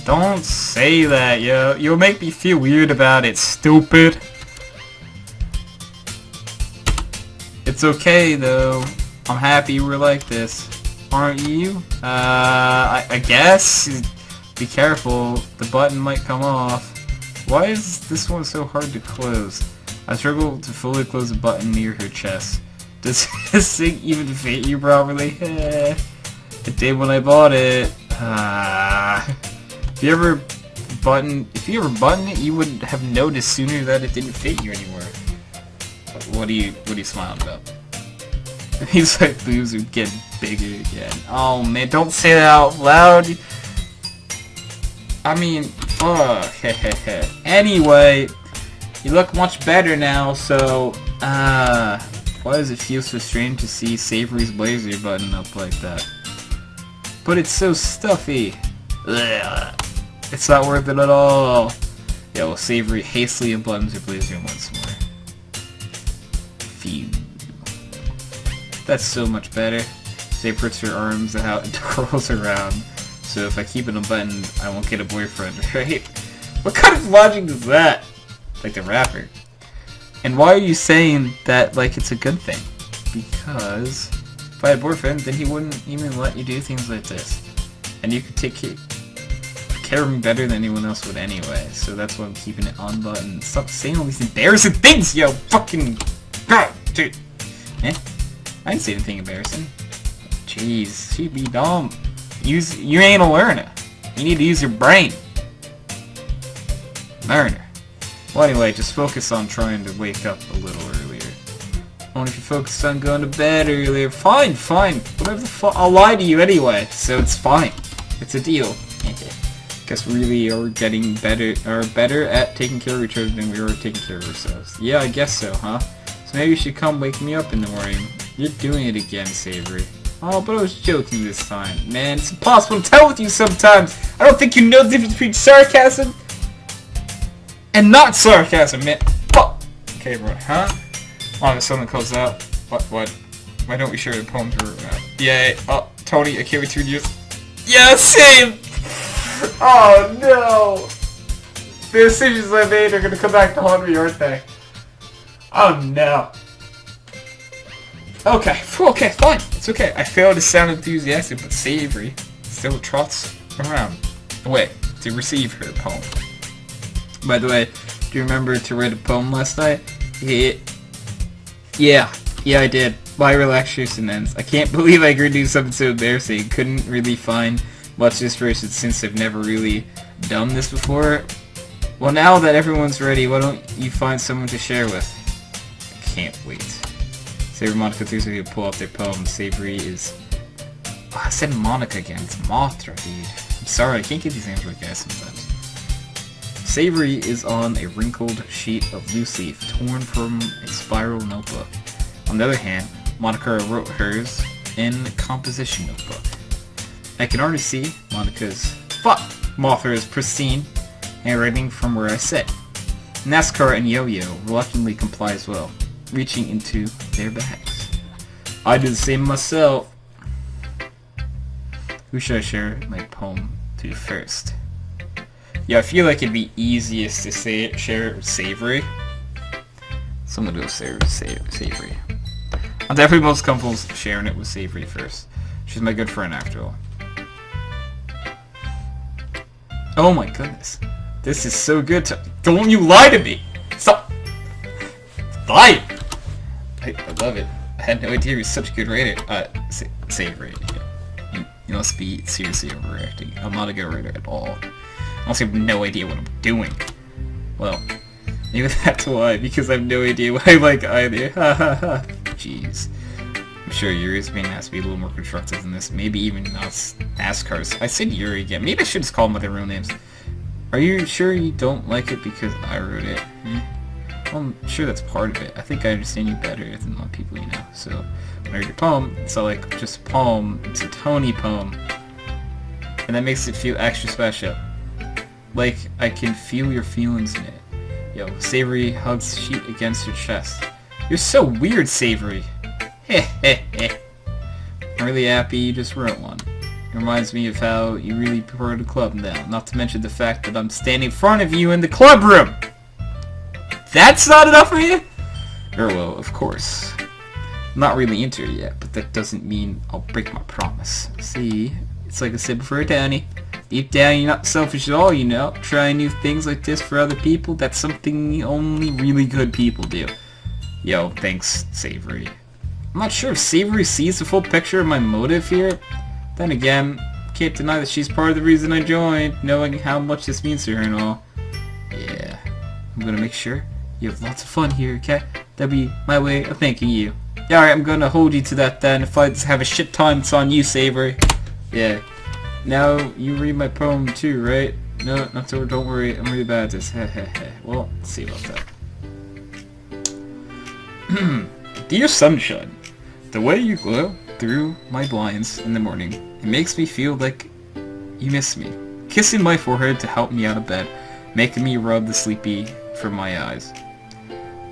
Don't say that, yo. You'll make me feel weird about it, stupid. It's okay, though. I'm happy we're like this. Aren't you? I guess. Be careful. The button might come off. Why is this one so hard to close? I struggle to fully close the button near her chest. Does this thing even fit you properly? It did when I bought it. If you ever button it, you would have noticed sooner that it didn't fit you anymore. What are you smiling about? These like boobs are getting bigger again. Oh man, don't say that out loud. I mean, fuck. Anyway, you look much better now, so why does it feel so strange to see Savory's blazer button up like that? But it's so stuffy. Ugh. It's not worth it at all. Yeah, well, Savory hastily unbuttons her blazer once more. Phew. That's so much better. Savory puts her arms out and twirls around. So if I keep it unbuttoned, I won't get a boyfriend, right? What kind of logic is that? Like the rapper. And why are you saying that like it's a good thing? Because if I had a boyfriend, then he wouldn't even let you do things like this. And you could take care of me better than anyone else would anyway. So that's why I'm keeping it unbuttoned. Stop saying all these embarrassing things, yo! Fucking... God, dude! Eh? I didn't say anything embarrassing. Jeez, she'd be dumb. You ain't a learner. You need to use your brain. Learner. Well, anyway, just focus on trying to wake up a little earlier. Only if you focus on going to bed earlier. Fine. Whatever the fuck. I'll lie to you anyway, so it's fine. It's a deal. Guess we really are getting better at taking care of each other than we were taking care of ourselves. Yeah, I guess so, huh? So maybe you should come wake me up in the morning. You're doing it again, Savory. Oh, but I was joking this time. Man, it's impossible to tell with you sometimes. I don't think you know the difference between sarcasm and not sarcasm, man. Fuck. Okay, bro, huh? Oh, if someone calls out. What? Why don't we share the poem to her? Yay. Oh, Tony, I can't wait to read yours. Yeah, same! Oh, no! The decisions I made are gonna come back to haunt me, aren't they? Oh, no. Okay, fine. It's okay. I failed to sound enthusiastic, but Savory still trots around. Away to receive her poem. By the way, do you remember to write a poem last night? Yeah, I did. By Relaxation Ends. I can't believe I could do something so embarrassing. Couldn't really find much inspiration since I've never really done this before. Well, now that everyone's ready, why don't you find someone to share with? I can't wait. Savory Monica Thursday to pull out their poem. Savory is... Oh, I said Monica again. It's Mothra, dude. I'm sorry, I can't get these names right, guys, sometimes. Savory is on a wrinkled sheet of loose leaf, torn from a spiral notebook. On the other hand, Monica wrote hers in a composition notebook. I can already see Monica's Mothra's pristine handwriting from where I sit. NASCAR and Yo-Yo reluctantly comply as well, reaching into their bags. I do the same myself. Who should I share my poem to first? Yeah, I feel like it'd be easiest to share Savory. So I'm gonna go Savory. I'm definitely most comfortable sharing it with Savory first. She's my good friend after all. Oh my goodness. This is so good to... Don't you lie to me! Stop! Lie! I love it. I had no idea he was such a good writer. Savory. Yeah. You must be seriously overreacting. I'm not a good writer at all. I also have no idea what I'm doing. Well, maybe that's why, because I have no idea what I like either. Ha ha ha. Jeez. I'm sure Yuri's being asked to be a little more constructive than this. Maybe even NASCAR's. I said Yuri again. Maybe I should just call them by their real names. Are you sure you don't like it because I wrote it? Well, I'm sure that's part of it. I think I understand you better than a lot of people you know. So, when I read your poem, it's not like just a poem. It's a Tony poem. And that makes it feel extra special. Like, I can feel your feelings in it. Yo, Savory hugs sheet against her chest. You're so weird, Savory. Heh. I'm really happy you just wrote one. It reminds me of how you really prefer the club now. Not to mention the fact that I'm standing in front of you in the club room. That's not enough for you? Well, of course. I'm not really into her yet, but that doesn't mean I'll break my promise. See, it's like I said before, Danny. Deep down, you're not selfish at all, you know. Trying new things like this for other people, that's something only really good people do. Yo, thanks, Savory. I'm not sure if Savory sees the full picture of my motive here. Then again, can't deny that she's part of the reason I joined, knowing how much this means to her and all. Yeah, I'm gonna make sure you have lots of fun here, okay? That'd be my way of thanking you. Yeah, alright, I'm gonna hold you to that then. If I have a shit time, it's on you, Savory. Yeah. Now, you read my poem too, right? No, not so, don't worry, I'm really bad at this. Well, let's see about that. Dear sunshine, the way you glow through my blinds in the morning, it makes me feel like you miss me. Kissing my forehead to help me out of bed, making me rub the sleepy from my eyes.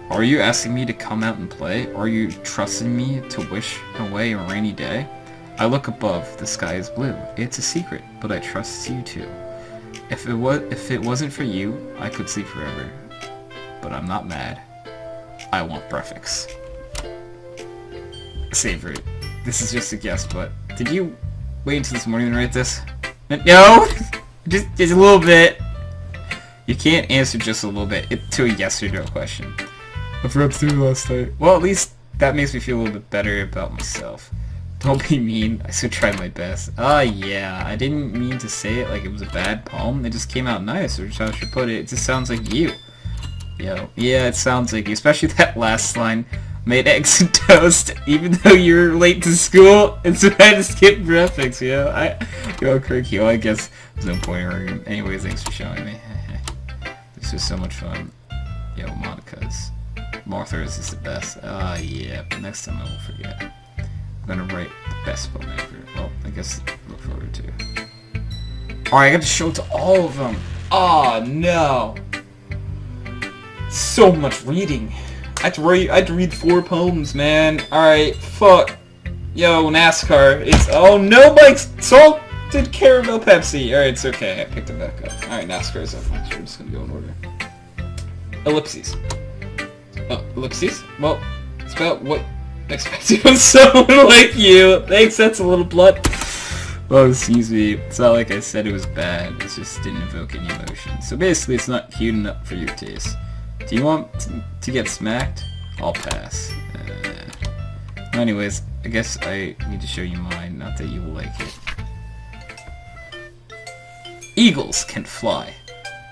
Are you asking me to come out and play? Are you trusting me to wish away a rainy day? I look above, the sky is blue. It's a secret, but I trust you too. If it wasn't for you, I could sleep forever. But I'm not mad. I want breakfast. Savory, this is just a guess, but did you wait until this morning to write this? No! just a little bit. You can't answer just a little bit to a yes or no question. I've read through last night. Well, at least that makes me feel a little bit better about myself. Don't be mean, I still tried my best. Yeah, I didn't mean to say it like it was a bad poem. It just came out nice, or how I should put it. It just sounds like you. Yo, yeah, it sounds like you, especially that last line. Made eggs and toast, even though you're late to school, and so I had to skip breakfast, Yo, Craig, yo, I guess there's no point in arguing. Anyways, thanks for showing me. This was so much fun. Yo, Monica's. Martha's is the best. Yeah, but next time I won't forget. I'm gonna write the best poem ever. Well, I guess look forward to. Alright, I got to show it to all of them. No. So much reading. I had to read 4 poems, man. Alright, fuck. Yo, NASCAR. It's no, Mike! Salted caramel Pepsi. Alright, it's okay. I picked it back up. Alright, NASCAR is up next. We're just gonna go in order. Ellipses. Ellipses? Well, it's about what I expected from someone like you. Thanks, that's a little blunt. Well, excuse me. It's not like I said it was bad. It just didn't evoke any emotion. So basically, it's not cute enough for your taste. Do you want to get smacked? I'll pass. Anyways, I guess I need to show you mine, not that you will like it. Eagles can fly.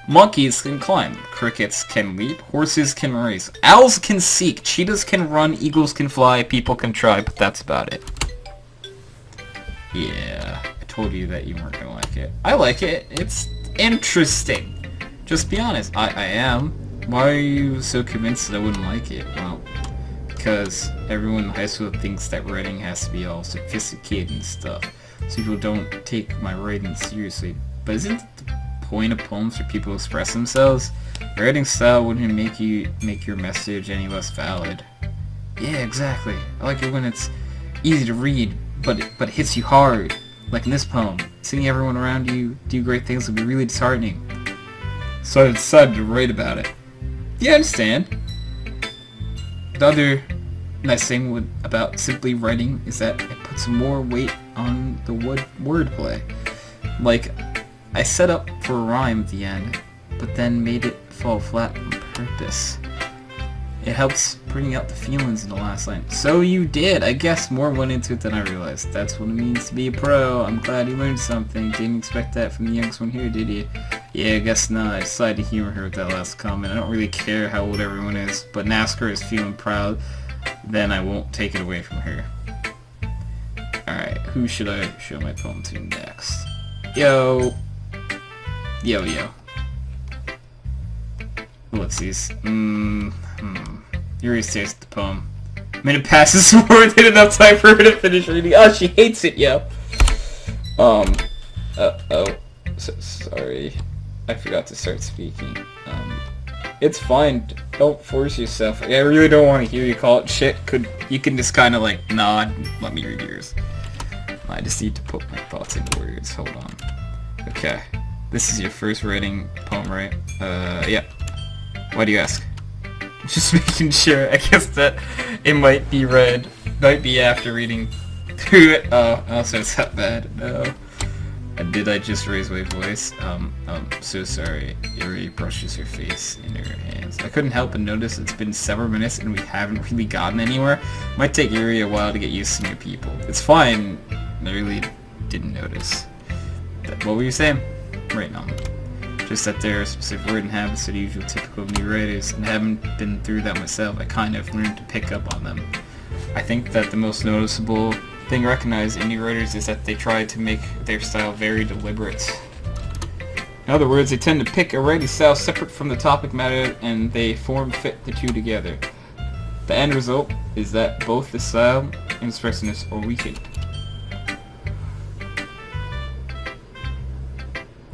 Monkeys can climb. Crickets can leap. Horses can race. Owls can seek. Cheetahs can run. Eagles can fly. People can try, but that's about it. Yeah, I told you that you weren't gonna like it. I like it. It's interesting. Just be honest. I am. Why are you so convinced that I wouldn't like it? Well, because everyone in high school thinks that writing has to be all sophisticated and stuff, so people don't take my writing seriously. But isn't the point of poems for people to express themselves? Your writing style wouldn't make your message any less valid. Yeah, exactly. I like it when it's easy to read, but it hits you hard. Like in this poem, seeing everyone around you do great things would be really disheartening. So I decided to write about it. Yeah, I understand. The other nice thing about simply writing is that it puts more weight on the wordplay. Like, I set up for a rhyme at the end, but then made it fall flat on purpose. It helps bring out the feelings in the last line. So you did! I guess more went into it than I realized. That's what it means to be a pro. I'm glad you learned something. Didn't expect that from the youngest one here, did you? Yeah, I guess not. I decided to humor her with that last comment. I don't really care how old everyone is, but NASCAR is feeling proud, then I won't take it away from her. Alright, who should I show my poem to next? Yo. Ellipses. You already tasted the poem. Minute passes before it did enough time for her to finish reading. Oh, she hates it, yo. So sorry. I forgot to start speaking. It's fine. Don't force yourself. I really don't want to hear you call it shit. You can just kind of like nod. Let me read yours. I just need to put my thoughts into words. Hold on. Okay. This is your first writing poem, right? Yeah. Why do you ask? Just making sure. I guess that it might be read. Might be after reading through it. Oh, so it's that bad. No. Did I just raise my voice? So sorry. Yuri brushes her face in her hands. I couldn't help but notice it's been several minutes and we haven't really gotten anywhere. Might take Yuri a while to get used to new people. It's fine. I really didn't notice. What were you saying? Right now. Just that there are specific word and habits that are usually typical of new writers, and haven't been through that myself, I kind of learned to pick up on them. I think that the most noticeable thing recognized in new writers is that they try to make their style very deliberate. In other words, they tend to pick a writing style separate from the topic matter, and they form-fit the two together. The end result is that both the style and expressiveness are weakened.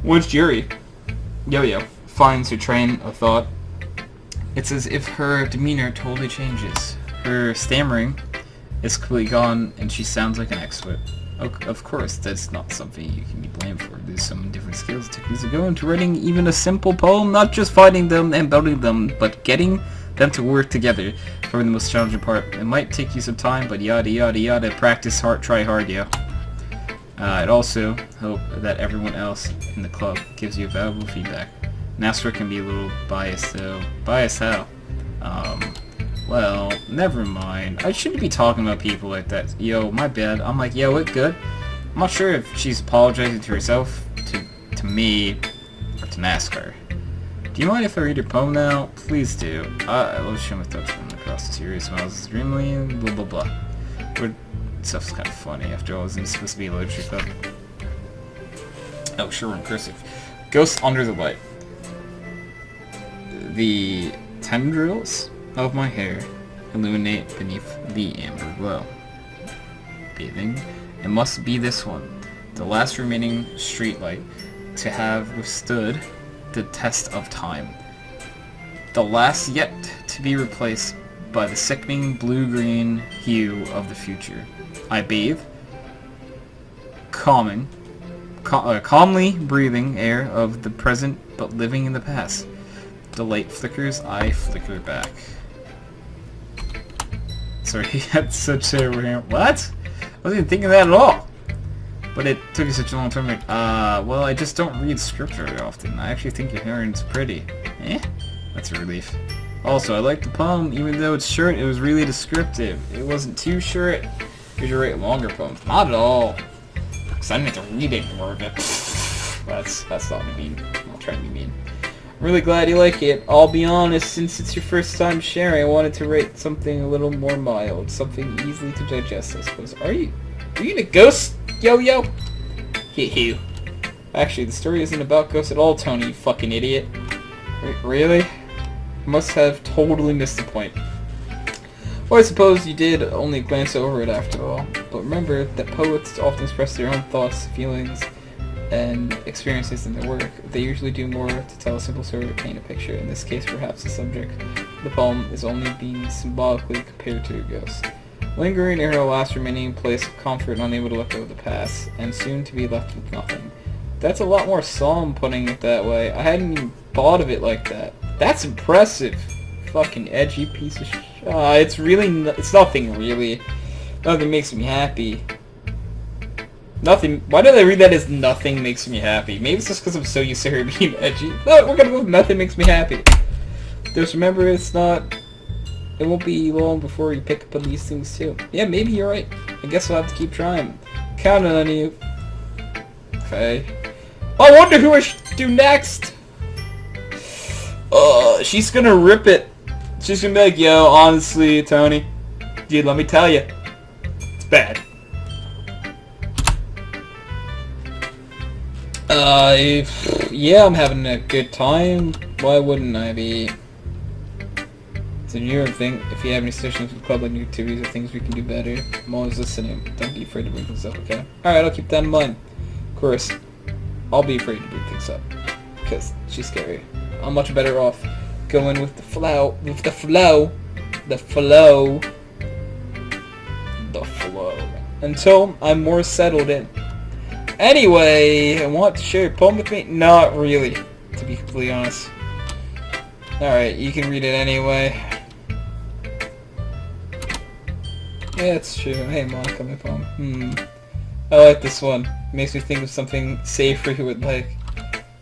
Once Yuri, Yo-Yo, finds her train of thought, it's as if her demeanor totally changes. Her stammering is completely gone, and she sounds like an expert. Of course, that's not something you can be blamed for. There's some different skills and techniques that go into writing even a simple poem, not just finding them and building them, but getting them to work together. Probably the most challenging part. It might take you some time, but yada yada yada, practice hard, try hard, yo. I'd also hope that everyone else in the club gives you valuable feedback. Nasser can be a little biased though. Biased how? Well, never mind. I shouldn't be talking about people like that. Yo, my bad. I'm like, yo, it good? I'm not sure if she's apologizing to herself, to me, or to NASCAR. Do you mind if I read your poem now? Please do. I love showing my thoughts across the series when I was extremely blah blah blah. But stuff's kind of funny. After all, isn't it supposed to be a literature club? Oh, sure, in cursive. Ghosts under the light. The tendrils of my hair illuminate beneath the amber glow. Bathing. It must be this one, the last remaining streetlight to have withstood the test of time. The last yet to be replaced by the sickening blue-green hue of the future. I bathe, calmly breathing air of the present but living in the past. The light flickers, I flicker back. Sorry, he had such a... What? I wasn't even thinking that at all. But it took you such a long time. Well, I just don't read script very often. I actually think your handwriting's pretty. Eh? That's a relief. Also, I like the poem, even though it's short, it was really descriptive. It wasn't too short. You should write longer poems. Not at all. Because I didn't have to read any more of it. That's not mean. I'm not trying to be mean. I'm really glad you like it. I'll be honest, since it's your first time sharing, I wanted to write something a little more mild. Something easily to digest, I suppose. Are you in a ghost, Yo-Yo? Hee. Actually, the story isn't about ghosts at all, Tony, you fucking idiot. Really? Must have totally missed the point. Well, I suppose you did only glance over it after all. But remember that poets often express their own thoughts, feelings, and experiences in their work. They usually do more to tell a simple story or paint a picture. In this case, perhaps the subject of the poem is only being symbolically compared to a ghost. Lingering in her last remaining place of comfort and unable to let go of the past, and soon to be left with nothing. That's a lot more solemn putting it that way. I hadn't even thought of it like that. That's impressive. Fucking edgy piece of shit. It's nothing really. Nothing makes me happy. Nothing. Why did I read that as nothing makes me happy? Maybe it's just because I'm so used to her being edgy. No, we're gonna go with nothing makes me happy. Just remember, it won't be long before you pick up on these things too. Yeah, maybe you're right. I guess I'll have to keep trying. Counting on you. Okay. I wonder who I should do next. She's gonna rip it. She's gonna be like, yo, honestly, Tony, dude, let me tell you, it's bad. Yeah, I'm having a good time. Why wouldn't I be? It's a new thing. If you have any suggestions for club new activities or things we can do better, I'm always listening. Don't be afraid to bring things up, okay? Alright, I'll keep that in mind. Of course, I'll be afraid to bring things up. Because she's scary. I'm much better off going with the flow. Until I'm more settled in. Anyway, want to share your poem with me? Not really, to be completely honest. Alright, you can read it anyway. Yeah, it's true. Hey, Monica, my poem. I like this one. Makes me think of something Savory would like.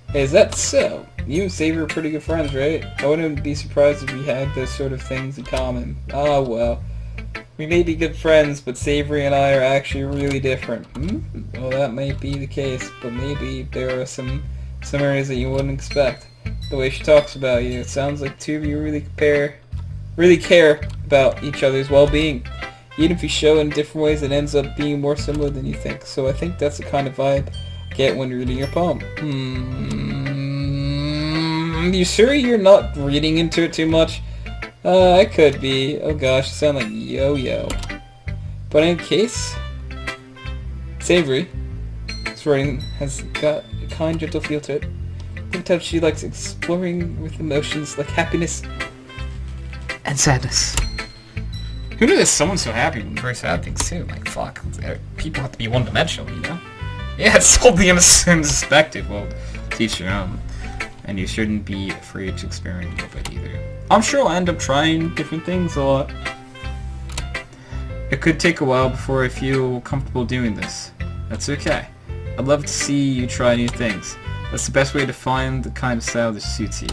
Hey, is that so? You and Savory are pretty good friends, right? I wouldn't be surprised if we had those sort of things in common. Oh, well. We may be good friends, but Savory and I are actually really different. Well, that might be the case, but maybe there are some areas that you wouldn't expect. The way she talks about you, it sounds like two of you really care about each other's well-being. Even if you show in different ways, it ends up being more similar than you think. So I think that's the kind of vibe you get when you're reading your poem. You sure you're not reading into it too much? I could be. Oh gosh, you sound like yo-yo. But in case, Savory, this writing has got a kind, gentle feel to it. You can tell she likes exploring with emotions like happiness and sadness. Who knew there's someone so happy when very sad things too? Like, fuck, people have to be one-dimensional, you know? Yeah, it's totally unsuspected. Well, teach your own. And you shouldn't be afraid to experiment with it either. I'm sure I'll end up trying different things a lot. It could take a while before I feel comfortable doing this. That's okay. I'd love to see you try new things. That's the best way to find the kind of style that suits you.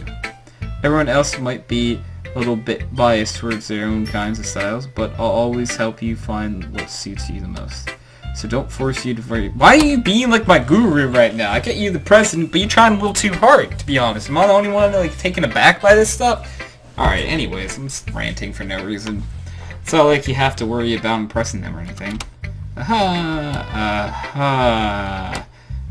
Everyone else might be a little bit biased towards their own kinds of styles, but I'll always help you find what suits you the most. So don't force you to write. Why are you being like my guru right now? I get you the president, but you're trying a little too hard, to be honest. Am I the only one like taken aback by this stuff? Alright, anyways, I'm just ranting for no reason. It's not like you have to worry about impressing them or anything.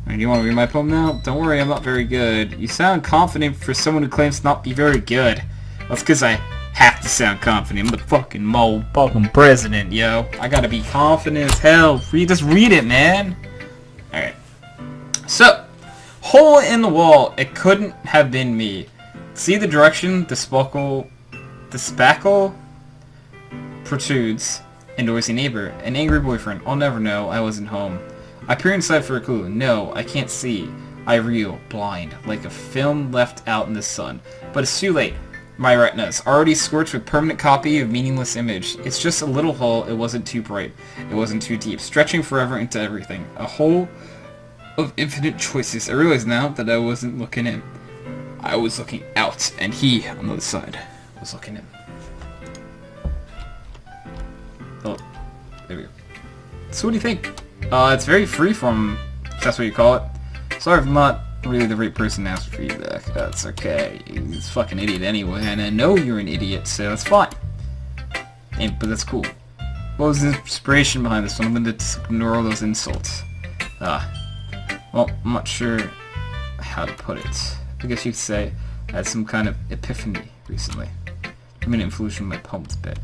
Do you want to read my poem now? Don't worry, I'm not very good. You sound confident for someone who claims to not be very good. That's because I have to sound confident. I'm the fucking president, yo. I gotta be confident as hell. Just read it, man. Alright. So, hole in the wall. It couldn't have been me. See the direction the spackle protrudes. A noisy neighbor. An angry boyfriend. I'll never know. I wasn't home. I peer inside for a clue. No, I can't see. I reel, blind, like a film left out in the sun. But it's too late. My retinas already scorched with permanent copy of meaningless image. It's just a little hole. It wasn't too bright. It wasn't too deep. Stretching forever into everything. A hole of infinite choices. I realize now that I wasn't looking in. I was looking out, and he, on the other side, was looking in. Oh, there we go. So what do you think? It's very freeform, if that's what you call it. Sorry if I'm not really the right person to ask for feedback. That's okay. He's a fucking idiot anyway, and I know you're an idiot, so that's fine. But that's cool. What was the inspiration behind this one? I'm going to ignore all those insults. Well, I'm not sure how to put it. I guess you could say I had some kind of epiphany recently. I'm an influence on my poems bit.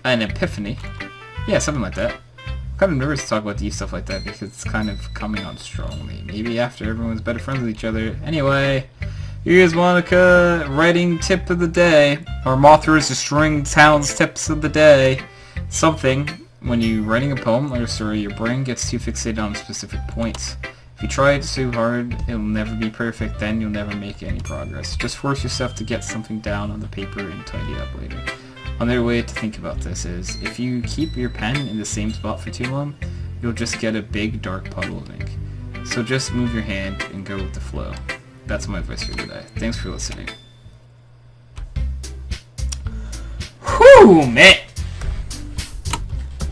An epiphany? Yeah, something like that. I'm kind of nervous to talk about deep stuff like that because it's kind of coming on strongly. Maybe after everyone's better friends with each other. Anyway, here's Monica writing tip of the day. Or Mothra's destroying towns tips of the day. Something, when you're writing a poem or a story, your brain gets too fixated on specific points. If you try it too hard, it'll never be perfect, then you'll never make any progress. Just force yourself to get something down on the paper and tidy it up later. Another way to think about this is, if you keep your pen in the same spot for too long, you'll just get a big dark puddle of ink. So just move your hand and go with the flow. That's my advice for today. Thanks for listening. Whew, man!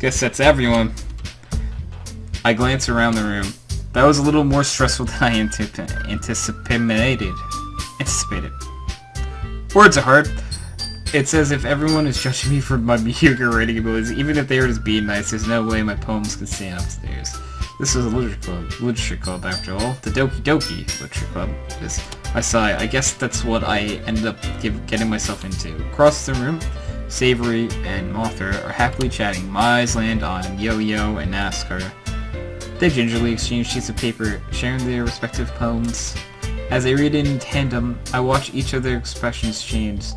Guess that's everyone. I glance around the room. That was a little more stressful than I anticipated. Words are hard. It's as if everyone is judging me for my mediocre writing abilities. Even if they were just being nice, there's no way my poems could stand upstairs. This was a literature club after all. The Doki Doki literature club. I sigh. I guess that's what I ended up getting myself into. Across the room, Savory and Mothra are happily chatting. My eyes land on Yo-Yo and NASCAR. They gingerly exchange sheets of paper, sharing their respective poems. As they read in tandem, I watch each of their expressions change.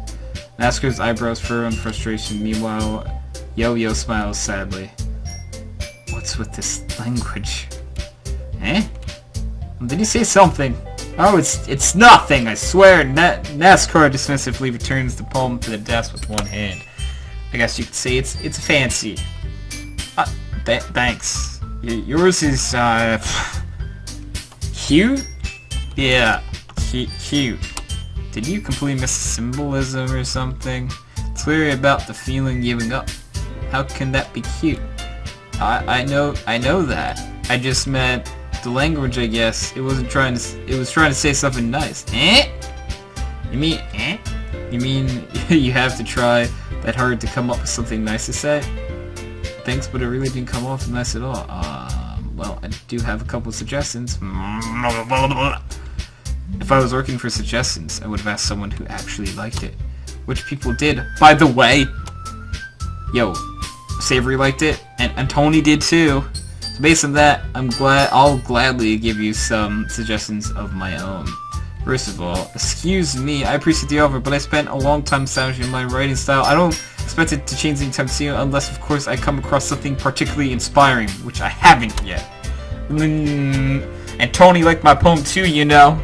NASCAR's eyebrows furrow in frustration. Meanwhile, Yo-Yo smiles sadly. What's with this language? Eh? Did you say something? Oh, it's nothing, I swear. NASCAR dismissively returns the poem to the desk with one hand. I guess you could say it's fancy. Thanks. Yours is, cute? Yeah, cute. Did you completely miss symbolism or something? It's clearly about the feeling giving up. How can that be cute? I know that. I just meant the language, I guess. It was trying to say something nice. Eh? You mean eh? You mean you have to try that hard to come up with something nice to say? Thanks, but it really didn't come off nice at all. Well, I do have a couple of suggestions. If I was looking for suggestions, I would have asked someone who actually liked it. Which people did, by the way. Yo, Savory liked it, and Tony did too. So based on that, I'll gladly give you some suggestions of my own. First of all, excuse me, I appreciate the offer, but I spent a long time establishing my writing style. I don't expect it to change anytime soon, unless of course I come across something particularly inspiring, which I haven't yet. And Tony liked my poem too, you know.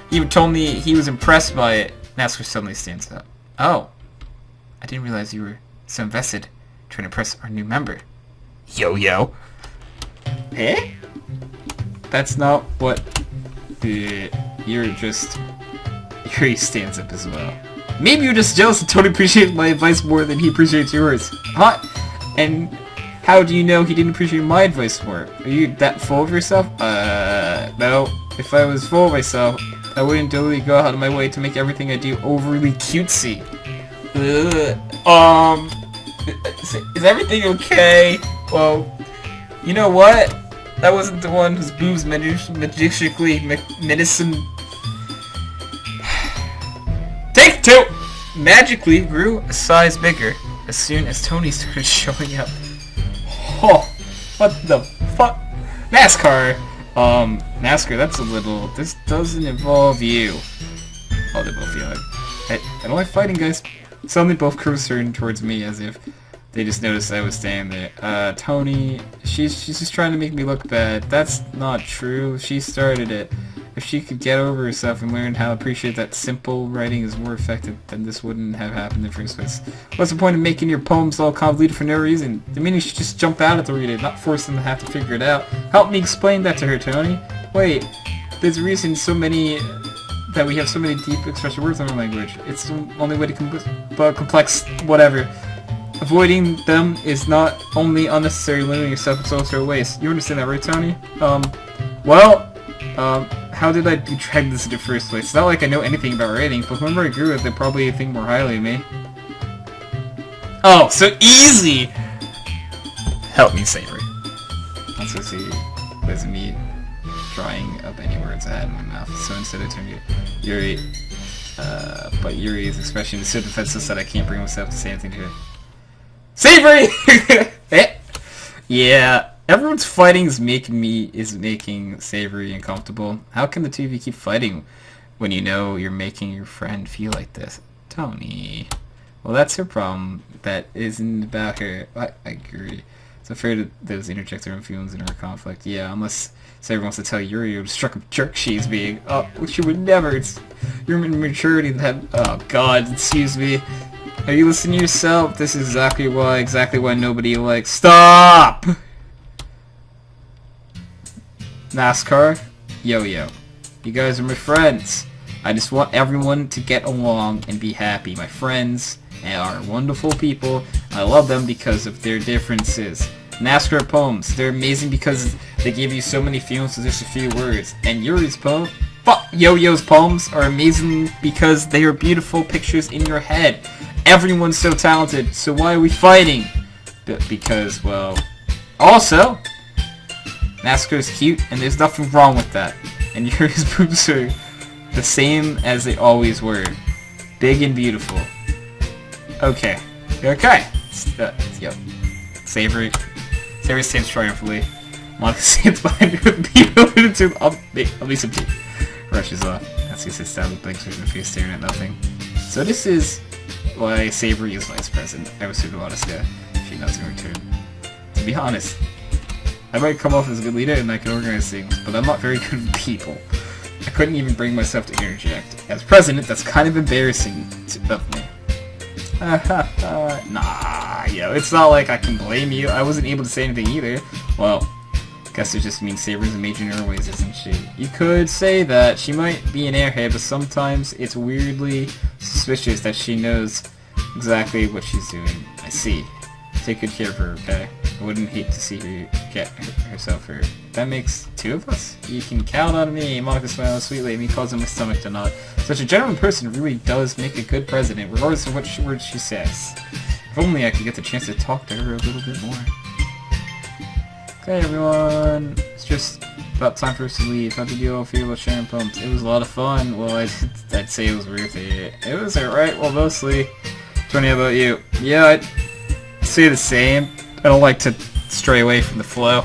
He even told me he was impressed by it. That's where suddenly stands up. Oh, I didn't realize you were so invested trying to impress our new member. Yo. Eh? That's not what... Yuri stands up as well. Maybe you're just jealous that Tony appreciates my advice more than he appreciates yours. Huh? And how do you know he didn't appreciate my advice more? Are you that full of yourself? No. If I was full of myself, I wouldn't totally go out of my way to make everything I do overly cutesy. Is everything okay? Well, you know what? That wasn't the one whose boobs magically medicine... Take two! Magically grew a size bigger as soon as Tony started showing up. Oh, what the fuck? NASCAR! NASCAR, that's a little... This doesn't involve you. Oh, they both yelling. I don't like fighting, guys. Suddenly both crews turned towards me as if they just noticed I was standing there. Tony, she's just trying to make me look bad. That's not true. She started it. If she could get over herself and learn how to appreciate that simple writing is more effective, then this wouldn't have happened in the first place. What's the point of making your poems all convoluted for no reason? The meaning should just jump out at the reader, not force them to have to figure it out. Help me explain that to her, Tony. Wait, there's a reason that we have so many deep expressive words in our language. It's the only way to complex whatever. Avoiding them is not only unnecessary limiting yourself, it's also a waste. You understand that, right, Tony? How did I be dragged this in the first place? It's not like I know anything about writing, but whoever I agree with, they probably think more highly of me. Oh, so easy! Help me, Savory. That's what see. Was me drawing up any words I had in my mouth. So instead I turned to Yuri. But Yuri's expression is so defenseless that I can't bring myself to say anything to it. Savory! Yeah, everyone's fighting is making Savory uncomfortable. How can the two of you keep fighting when you know you're making your friend feel like this? Tony. Well, that's her problem. That isn't about her. I agree. It's afraid that those interject their own feelings in our conflict. Yeah, unless Savory wants to tell Yuri what a struck of jerk she's being. Oh, she would never. It's your immaturity that... Oh, God, excuse me. Are you listening to yourself? This is exactly why nobody likes... Stop! NASCAR? Yo-yo. You guys are my friends. I just want everyone to get along and be happy. My friends are wonderful people. I love them because of their differences. NASCAR poems. They're amazing because they give you so many feelings with just a few words. And Yuri's poem... Yo-yo's poems are amazing because they are beautiful pictures in your head. Everyone's so talented, so why are we fighting? Because, well... Also, NASCAR's cute, and there's nothing wrong with that. And Yuri's boobs are the same as they always were. Big and beautiful. Okay. Okay. Yo. Savory stands triumphantly. Monica stands behind her with the people into... I'll be some tea. Rushes off. As he sits down with blinks with her face staring at nothing. So this is why Savory is vice president. I was super honest, yeah. She knows in return. To be honest, I might come off as a good leader and I can organize things, but I'm not very good with people. I couldn't even bring myself to interject. As president, that's kind of embarrassing of me. Nah, yo, it's not like I can blame you. I wasn't able to say anything either. Well, guess it just means Savory's a major in her ways, isn't she? You could say that. She might be an airhead, but sometimes it's weirdly suspicious that she knows exactly what she's doing. I see. Take good care of her, okay? I wouldn't hate to see her get herself hurt. That makes 2 of us. You can count on me. Monica smiles sweetly at me, causing my stomach to knot. Such a genuine person really does make a good president, regardless of what words she says. If only I could get the chance to talk to her a little bit more. Okay, everyone. It's just about time for us to leave. How did you all feel about sharing poems? It was a lot of fun. Well, I'd say it was worth it. It was alright. Well, mostly. Tony, how about you? Yeah, I'd say the same. I don't like to stray away from the flow.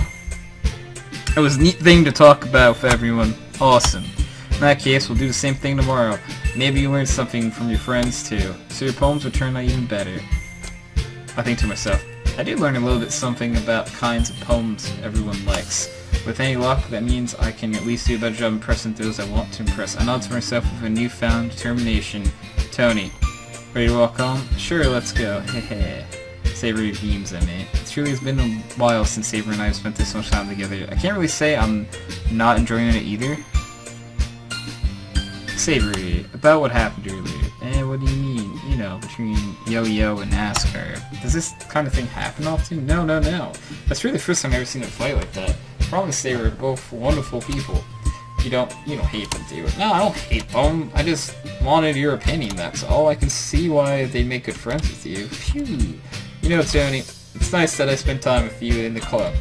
It was a neat thing to talk about with everyone. Awesome. In that case, we'll do the same thing tomorrow. Maybe you learned something from your friends too, so your poems will turn out even better. I think to myself, I did learn a little bit something about kinds of poems everyone likes. With any luck, that means I can at least do a better job impressing those I want to impress. I nod to myself with a newfound determination. Tony, ready to walk home? Sure, let's go. Hehe. Savory beams at me. It truly has been a while since Savory and I have spent this much time together. I can't really say I'm not enjoying it either. Savory, about what happened earlier. What do you mean? You know, between Yo-Yo and NASCAR. Does this kind of thing happen often? No. That's really the first time I've ever seen a fight like that. I promise they were both wonderful people. You don't hate them, do you? No, I don't hate them. I just wanted your opinion, that's all. I can see why they make good friends with you. Phew. You know, Tony, it's nice that I spent time with you in the club.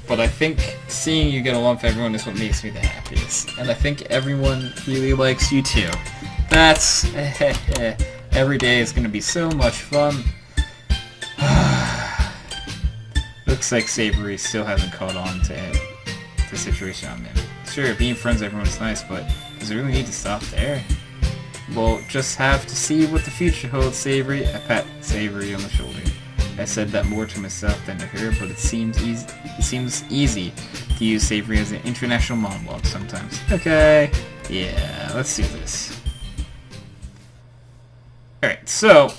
But I think seeing you get along with everyone is what makes me the happiest. And I think everyone really likes you too. That's... every day is gonna be so much fun. Looks like Savory still hasn't caught on to the situation I'm in. Sure, being friends with everyone is nice, but does it really need to stop there? We'll just have to see what the future holds, Savory. I pat Savory on the shoulder. I said that more to myself than to her, but it seems easy to use Savory as an international monologue sometimes. Okay, yeah, let's do this. Alright, so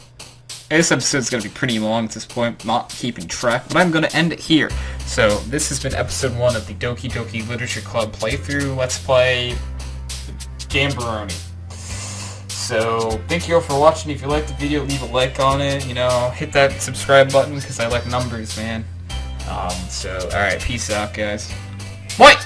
this episode's gonna be pretty long at this point, not keeping track, but I'm gonna end it here. So this has been episode 1 of the Doki Doki Literature Club playthrough. Let's play Gambaroni. So, thank you all for watching. If you liked the video, leave a like on it. You know, hit that subscribe button because I like numbers, man. Alright, peace out, guys. Bye!